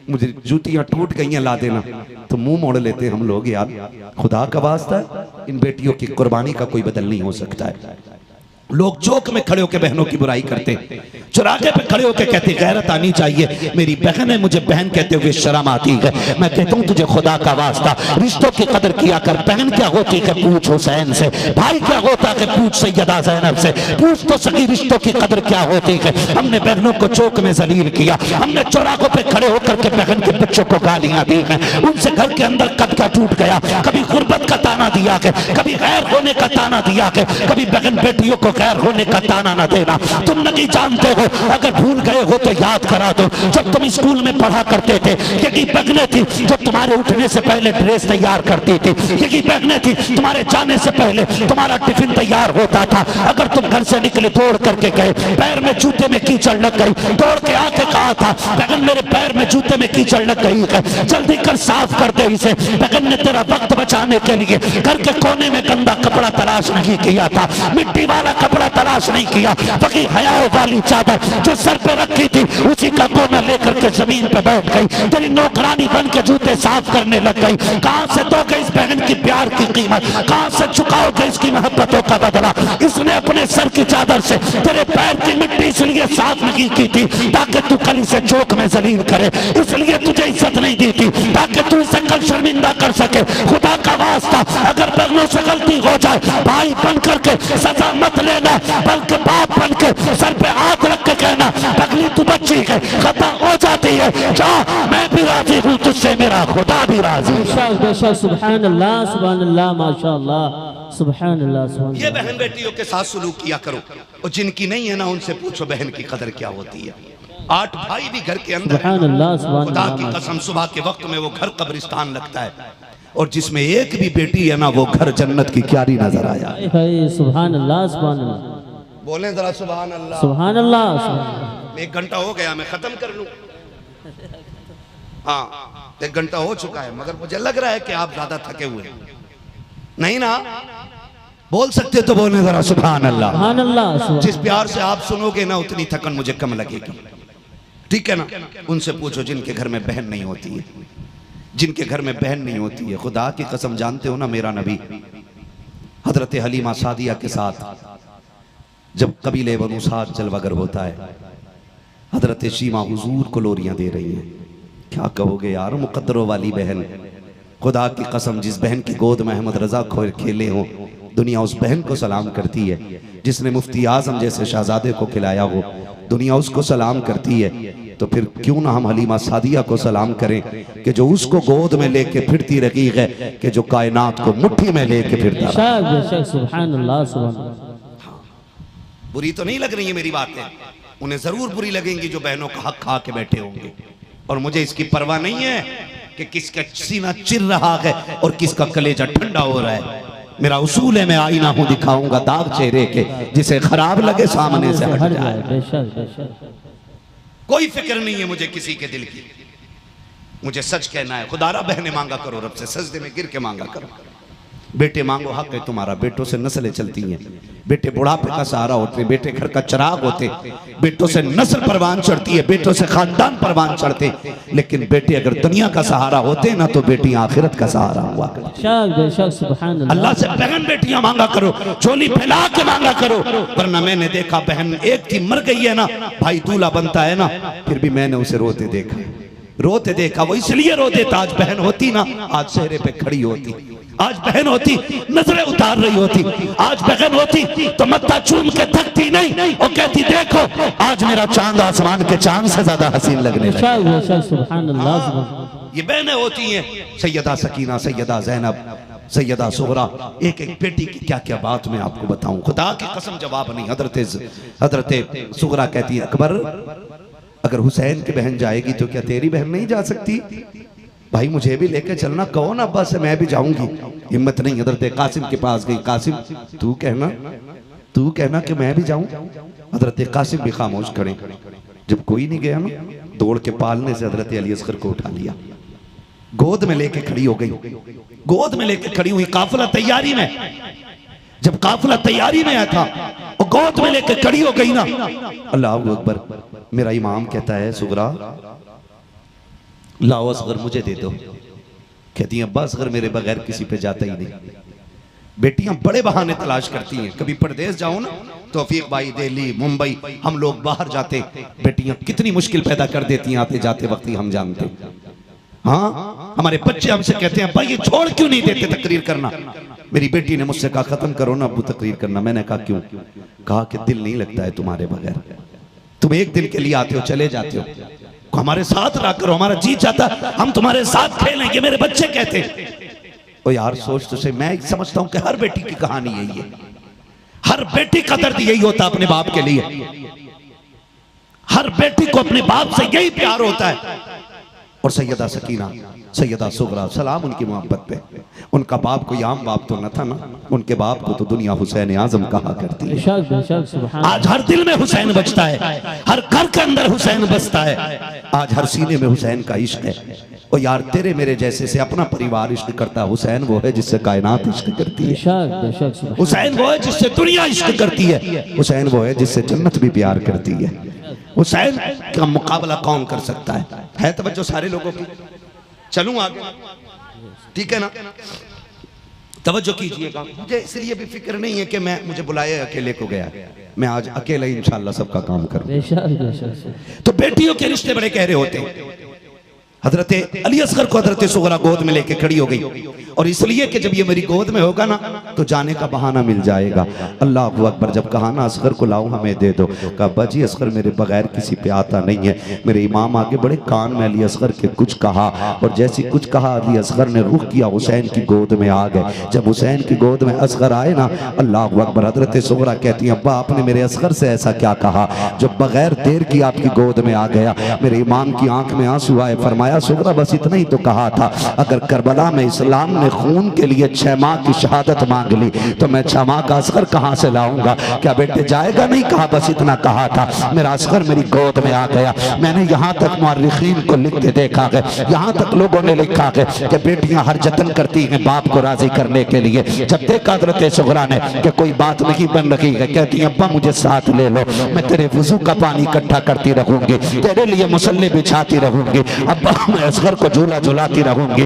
मुझे जूतियां टूट गई हैं ला देना, तो मुंह मोड़ लेते हम लोग। यार खुदा का वास्ता इन बेटियों की कुर्बानी का कोई बदल नहीं हो सकता है। लोग चौक में खड़े होकर बहनों की बुराई करते, चौराहे पे खड़े होकर कहते गैरत आनी चाहिए। मेरी बहन है मुझे बहन कहते हुए शर्म आती है। मैं कहता हूँ तुझे खुदा का वास्ता रिश्तों की कदर किया कर। बहन क्या होती है पूछ हुसैन से, भाई क्या होता है पूछ सैयदा ज़ैनब से, पूछ तो सही रिश्तों की कदर क्या होती है। हमने बहनों को चौक में जलील किया, हमने चौराहों पे खड़े होकर के बहन के बच्चों को गालियां दी हैं, उनसे घर के अंदर कद का टूट गया। कभी गुर्बत का ताना दिया के, कभी गैर होने का ताना दिया के, कभी बहन बेटियों को गैर होने का ताना न देना। तुम नहीं जानते हो, अगर भूल गए हो तो याद करा दो। जब तुम स्कूल में पढ़ा करते थे यही बहनें थी जो तुम्हारे उठने से पहले ड्रेस तैयार करती थी, यही बहनें थी तुम्हारे जाने से पहले तुम्हारा टिफिन तैयार होता था। अगर तुम घर से निकले दौड़ करके गए, पैर में जूते में कीचड़ लग गई, दौड़ के आके कहा था बहन मेरे पैर में जूते में कीचड़ लग गई है, जल्दी कर साफ कर दे इसे। बहन ने तेरा वक्त बचाने के लिए घर के कोने में गंदा कपड़ा तलाश नहीं किया था, मिट्टी वाला कपड़ा तलाश नहीं किया, बल्कि हया वाली चादर जो सर पे रखी थी उसी का कोना लेकर के जमीन पे बैठ गई, तेरी नौकरानी बन के जूते साफ करने लग गई। कहां से दोगे इस बहन की प्यार की कीमत, कहां से चुकाओगे इसकी मोहब्बतों का बदला। इसने अपने सर की चादर से तेरे पैर की मिट्टी इसलिए साफ नहीं की थी ताकि तू कल इसे चौक में जलील करे, इसलिए तुझे इज्जत नहीं दी थी ताकि तू इसे कल शर्मिंदा कर सके। खुदा का वास्ता अगर बहनों से गलती हो जाए भाई बन करके सजा मत लेना, बल्कि बाप बन के सर पे हाथ रख के कहना पगली तू बच्ची है, खता हो जाती है, जा मैं भी राजी हूँ तुझसे, मेरा खुदा भी राजी है। सुभान अल्लाह सुभान अल्लाह माशाअल्लाह सुभान अल्लाह सुभान। ये बहन बेटियों के साथ सलूक किया करो, और जिनकी नहीं है ना उनसे पूछो बहन की कदर क्या होती है। 8 भाई भी घर के अंदर है, खुदा की कसम सुबह के वक्त में वो घर कब्रिस्तान लगता है, और जिसमें एक भी बेटी है ना वो घर जन्नत की क्यारी नजर आया। सुभान अल्लाह सुभान अल्लाह, बोले जरा सुभान अल्लाह सुभान अल्लाह। 1 घंटा हो गया, मैं खत्म कर लूं। हाँ 1 घंटा हो चुका है, मगर मुझे लग रहा है कि आप ज्यादा थके हुए नहीं ना। बोल सकते तो बोले जरा सुभान अल्लाह। सुभान अल्लाह। जिस प्यार से आप सुनोगे ना उतनी थकन मुझे कम लगेगी, ठीक है ना। उनसे पूछो जिनके घर में बहन नहीं होती है, जिनके घर में बहन नहीं होती है। खुदा की कसम जानते हो ना, मेरा नबी हजरत हलीमा सादिया के साथ जब कबीले बनु साद जलवागर होता है, हजरत शीमा हुजूर को लोरियां दे रही हैं। क्या कहोगे यार, मुकद्दरों वाली बहन खुदा की कसम, जिस बहन की गोद में अहमद रजा खोर खेले हो, दुनिया उस बहन को सलाम करती है। जिसने मुफ्ती आजम जैसे शहजादे को खिलाया हो, दुनिया उसको सलाम करती है। तो फिर क्यों ना हम हलीमा सादिया को सलाम करें कि जो उसको गोद में लेके फिरती रही है, कि जो कायनात को मुट्ठी में लेके फिरता रहा। सुभान अल्लाह, सुभान अल्लाह। बुरी तो नहीं लग रही है मेरी बातें, उन्हें जरूर बुरी लगेंगी जो बहनों का हक खा के बैठे होंगे। और मुझे इसकी परवाह नहीं है कि किसका सीना चिर रहा है और किसका कलेजा ठंडा हो रहा है। मेरा उसूल है, मैं आईना हूं, दिखाऊंगा दाग चेहरे के, जिसे खराब लगे सामने से हट जाए। बेशक बेशक। कोई फिक्र नहीं है मुझे किसी के दिल की, मुझे सच कहना है। खुदारा बहने मांगा करो रब से, सजदे में गिर के मांगा करो। बेटे मांगो, हक है तुम्हारा। बेटों से नस्लें चलती हैं, बेटे बुढ़ापे का सहारा होते हैं, बेटे घर का चिराग होते, बेटों से नस्ल परवान चढ़ती है, बेटों से खानदान परवान चढ़ते। लेकिन बेटे अगर दुनिया का सहारा होते ना तो बेटी आखिरत का सहारा हुआ करती। अल्लाह से बहन बेटियां मांगा करो, चोली फैला के मांगा करो। वरना मैंने देखा बहन एक थी मर गई है ना, भाई दूल्हा बनता है ना, फिर भी मैंने उसे रोते देखा। वो इसलिए रोते था, आज बहन होती ना, आज चेहरे पे खड़ी होती। आज बहन होती नजरें उतार रही होती। आज बहन होती तो मत्था चूम के थकती नहीं और कहती देखो आज मेरा चांद आसमान के चांद से ज्यादा हसीन लगने लगा। ये बहनें होती हैं, सैयदा सकीना, सैयदा जैनब, सैयदा सुगरा। एक एक बेटी की क्या क्या बात मैं आपको बताऊं, खुदा की कसम जवाब नहीं। हजरत सुगरा कहती है अकबर, अगर हुसैन की बहन जाएगी तो क्या तेरी बहन नहीं जा सकती? भाई मुझे भी लेके चलना, कहो ना अब्बा से मैं भी जाऊंगी। हिम्मत नहीं, हजरत कासिम के पास गई। कासिम तू कहना कि मैं भी जाऊं। हजरत कासिम भी खामोश खड़े। जब कोई नहीं गया ना, दौड़ के पालने से हजरत अली असगर को उठा लिया, गोद में लेके खड़ी हो गई। गोद में लेके खड़ी हुई, काफिला तैयारी में। जब काफिला तैयारी में आया था और गोद में लेके खड़ी हो गई ना, अल्लाह अकबर। मेरा इमाम कहता है सुगरा लाओ असगर मुझे दे दो। कहती है अब्बा असगर मेरे बगैर किसी पे जाता ही नहीं। बेटियां बड़े बहाने तलाश करती हैं। कभी परदेश जाओ ना, तौफीक भाई दिल्ली मुंबई, हम लोग बाहर जाते, बेटियां कितनी मुश्किल पैदा कर देती हैं आते जाते वक्त ही हम जानते। हाँ, हमारे बच्चे हमसे कहते हैं भाई ये छोड़ क्यों नहीं देते तकरीर करना। मेरी बेटी ने मुझसे कहा खत्म करो ना अब्बू तकरीर करना। मैंने कहा क्यों? कहा कि दिल नहीं लगता है तुम्हारे बगैर, तुम एक दिन के लिए आते हो चले जाते हो, हमारे साथ रहा करो, हमारा जी चाहता हम तुम्हारे साथ खेलेंगे। मेरे बच्चे कहते ओ यार सोच तो सही। मैं समझता हूं कि हर बेटी की कहानी यही है, हर बेटी का दर्द यही होता अपने बाप के लिए। हर बेटी को अपने बाप से यही प्यार होता है। और सैयदा सकीना, सैयदा सुगरा, सलाम उनकी मोहब्बत पे। उनका बाप कोई आम बाप तो न था ना, उनके बाप को तो दुनिया हुसैन आजम कहा करती है। आज हर दिल में हुसैन बजता है, हर घर के अंदर हुसैन बसता है, आज हर सीने में हुसैन का इश्क है। और यार तेरे मेरे जैसे से अपना परिवार इश्क करता है। हुसैन वो है जिससे कायनात इश्क करती है। हुसैन वो है जिससे दुनिया इश्क करती है। हुसैन वो है जिससे जन्नत भी प्यार करती है। हुसैन का मुकाबला कौन कर सकता है तवज्जो सारे लोगों की। चलूं आगे, ठीक है ना? तवज्जो कीजिएगा। मुझे इसलिए भी फिक्र नहीं है कि मुझे बुलाए अकेले को गया, मैं आज अकेला ही इंशाल्लाह सबका काम करूं। तो बेटियों के रिश्ते बड़े गहरे होते हैं। हजरत अली असगर को हजरत सुगरा गोद में लेके खड़ी हो गई। और इसलिए कि जब ये मेरी गोद में होगा ना तो जाने का बहाना मिल जाएगा। अल्लाह अकबर। जब कहा ना असगर को लाओ हमें दे दो, कहा बाजी असगर मेरे बगैर किसी पे आता नहीं है। मेरे इमाम आगे बड़े कान में अली असगर के कुछ कहा, और जैसे कुछ कहा अली असगर ने रुख किया, हुसैन की गोद में आ गए। जब हुसैन की गोद में असगर आए ना, अल्लाह अकबर। हजरत सुगरा कहती है अब्बा आपने मेरे असगर से ऐसा क्या कहा जो बगैर देर की आपकी गोद में आ गया? मेरे इमाम की आंख में आंसू आए। फरमाया सुगरा बस इतना ही तो कहा था, अगर करबला में इस्लाम ने खून के लिए 6 माह की शहादत मांग ली तो मैं 6 माह का असगर कहां से लाऊंगा? क्या बेटे जाएगा? नहीं कहा, बस इतना कहा था। मेरा असगर मेरी गोद में आ गया। मैंने यहाँ तक मुअर्रिखीन को लिखते देखा है, यहाँ तक लोगों ने लिखा है कि बेटियां हर जतन करती हैं बाप को राजी करने के लिए। जब देखा हजरत सुगरा ने कि कोई बात नहीं बन रही है, कहती है अब्बा मुझे साथ ले लो, मैं तेरे वुजू का पानी इकट्ठा करती रहूंगी, तेरे लिए मुसल्ले बिछाती रहूंगी। अब्बा मैं असगर को झूला झुलाती रहूंगी,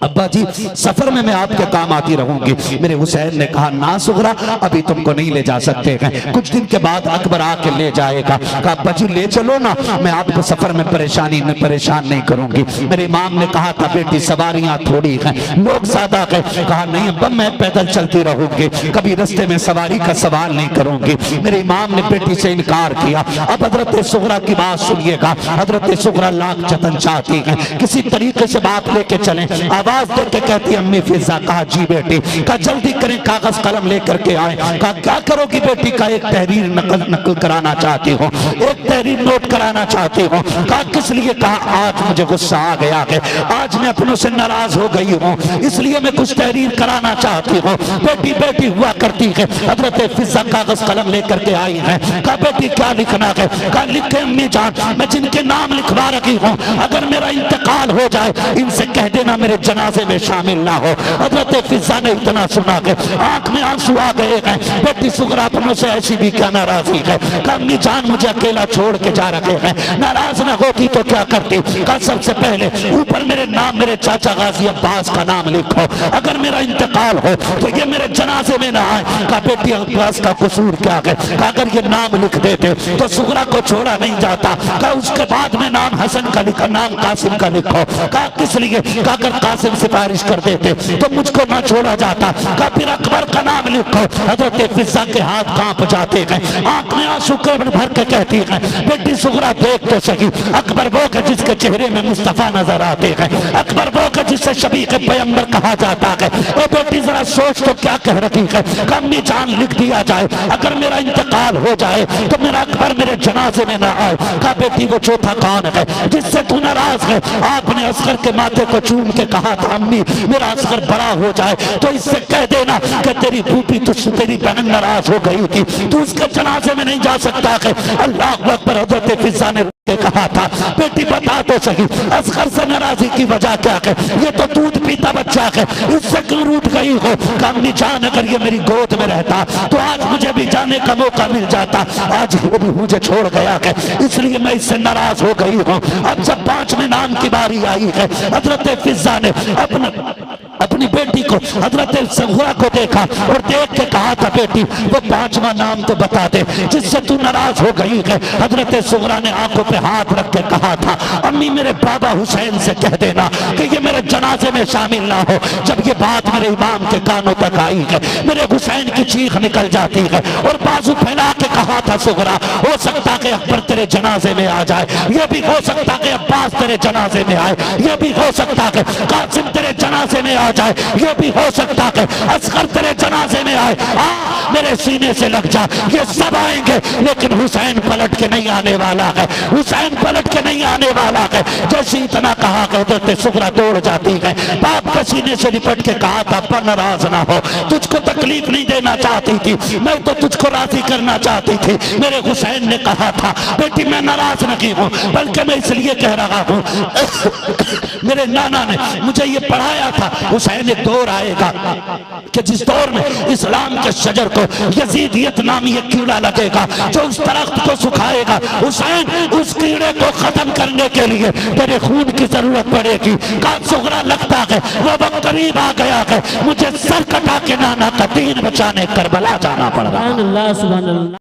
अब्बा जी सफर में मैं आपके काम आती रहूंगी। मेरे हुसैन ने कहा ना सुगरा, अभी तुमको नहीं ले जा सकते हैं, कुछ दिन के बाद अकबर आके ले जाएगा। कहा अब्बा जी ले चलो ना, मैं आपको सफर में परेशान नहीं करूंगी। मेरे इमाम ने कहा था बेटी सवारियां थोड़ी हैं, लोग ज्यादा हैं। कहा नहीं अब्बा मैं पैदल चलती रहूंगी, कभी रास्ते में सवारी का सवाल नहीं करूंगी। मेरे इमाम ने बेटी से इनकार किया। अब हजरत सुगरा की बात सुनिएगा। हजरत सुगरा लाख जतन चाहती हैं, किसी तरीके से बात लेके चलें। आवाज देके कहती अम्मी फिजा। कहा जी बेटी। कहा जल्दी करें, कागज कलम लेकर के आए। कहा क्या करोगी बेटी? का एक तहरीर नकल कराना चाहती हूँ, एक तहरीर नोट कराना चाहती हूँ। कहा किस लिए? कहा आज मुझे गुस्सा आ गया है, आज मैं अपनों से नाराज हो गई हूँ, इसलिए मैं कुछ तहरीर कराना चाहती हूँ। बेटी बेटी हुआ करती है। हजरत फिजा कागज कलम लेकर के आई है। कहा बेटी क्या लिखना है? कहा लिखे अम्मी जान, मैं जिनके नाम लिखवा रही हूँ अगर मेरा इंतकाल हो जाए इनसे कह देना मेरे जनाजे में शामिल ना हो। हजरत फिजा ने इतना सुना के आंख में आंसू आ गए हैं। बेटी सुगरा अपनों से ऐसी भी क्या नाराजगी है? कहा अम्मी जान मुझे अकेला छोड़ के जा रहे हैं, नाराज ना होती तो क्या करती? कहा सबसे पहले ऊपर मेरे नाम, मेरे चाचा गाजी अब्बास का नाम लिखो, अगर मेरा इंतकाल हो तो ये मेरे जनाजे में ना आए। कहा बेटी अब्बास का कसूर क्या है? कहा अगर ये नाम लिख देते तो सुगरा को छोड़ा नहीं जाता। कहा उसके बाद में नाम हसन का लिखो, नाम कासिम का लिखो। कहा किस लिए? कहा अगर कासिम सिफारिश कर देते तो मुझको ना छोड़ा जाता। कहा फिर अकबर का नाम लिखो। हजरत फिजा के हाथ कांप जाते हैं, आंख में आंसू भर के कहती है बेटी सुगरा देख तो सही, अकबर वो है जिसके चेहरे में मुस्तफा नजर आते हैं, अकबर वो है जिससे शबी के पैगंबर कहा जाता है। ओ बेटी जरा सोच तो क्या कह रही है? कम्मी जान लिख दिया जाए, अगर मेरा इंतकाल हो जाए तो मेरा अकबर मेरे जनाजे में ना आए। कहा बेटी वो चौथा कौन है जिससे तू नाराज है? आपने असगर के माथे को चूम के कहा था अम्मी मेरा असगर बड़ा हो जाए तो इससे कह देना कि तेरी बूटी तुझसे तेरी बहन नाराज हो गई थी, तू उसके जनाजे में नहीं जा सकता है। अल्लाह अकबर। हजरत फिजा ने कहा था बेटी बता तो सही असगर से नाराजी की वजह क्या है? ये तो दूध पीता बच्चा है, इससे क्यों रूठ गई हो? कमनी जान अगर ये मेरी गोद में रहता तो आज मुझे भी जाने का मौका मिल जाता, आज वो भी मुझे छोड़ गया है, इसलिए मैं इससे नाराज हो गई हूँ। अब जब 5वें नाम की बारी आई है, हजरत फिजा ने अपनी बेटी को हजरत सुगरा को देखा और देख के कहा था बेटी वो 5वां नाम तो बता दे जिससे तू नाराज हो गई है। हजरत सुगरा ने आंखों पे हाथ रख के कहा था अम्मी मेरे बाबा हुसैन से कह देना कि ये मेरे जनाजे में शामिल ना हो। जब ये बात मेरे इमाम के कानों तक आई है मेरे हुसैन की चीख निकल जाती है और बाजू फैला के कहा था सुगरा हो सकता कि अकबर तेरे जनाजे में आ जाए, ये भी हो सकता कि अब्बास तेरे जनाजे में आए, ये भी हो सकता कि कासिम तेरे जनाजे में आ जाए, ये भी हो सकता है असगर तेरे जनाजे में आए। मेरे सीने से लग जा, ये सब आएंगे लेकिन हुसैन पलट के नहीं आने वाला है, हुसैन पलट के नहीं आने वाला है। जैसे इतना कहा कहते सुगरा दौड़ जाती है, बाप के सीने से लिपट के कहा था पर नाराज ना हो, तुझको तकलीफ नहीं देना चाहती थी, मैं तो तुझको राजी करना चाहती थी। मेरे हुसैन ने कहा था बेटी मैं नाराज नहीं हूँ बल्कि मैं इसलिए कह रहा हूँ मेरे नाना ने मुझे ये पढ़ाया था हुसैन एक दौर आएगा कि जिस दौर में इस्लाम के शजर को यजीदियत नामी एक कीड़ा लगेगा जो उस दरख्त को सुखाएगा। हुसैन उस कीड़े को खत्म करने के लिए तेरे खून की जरूरत पड़ेगी। का सुगरा लगता है वो वक्त करीब आ गया है, मुझे सर कटा के नाना का दीन बचाने करबला जाना पड़ रहा है।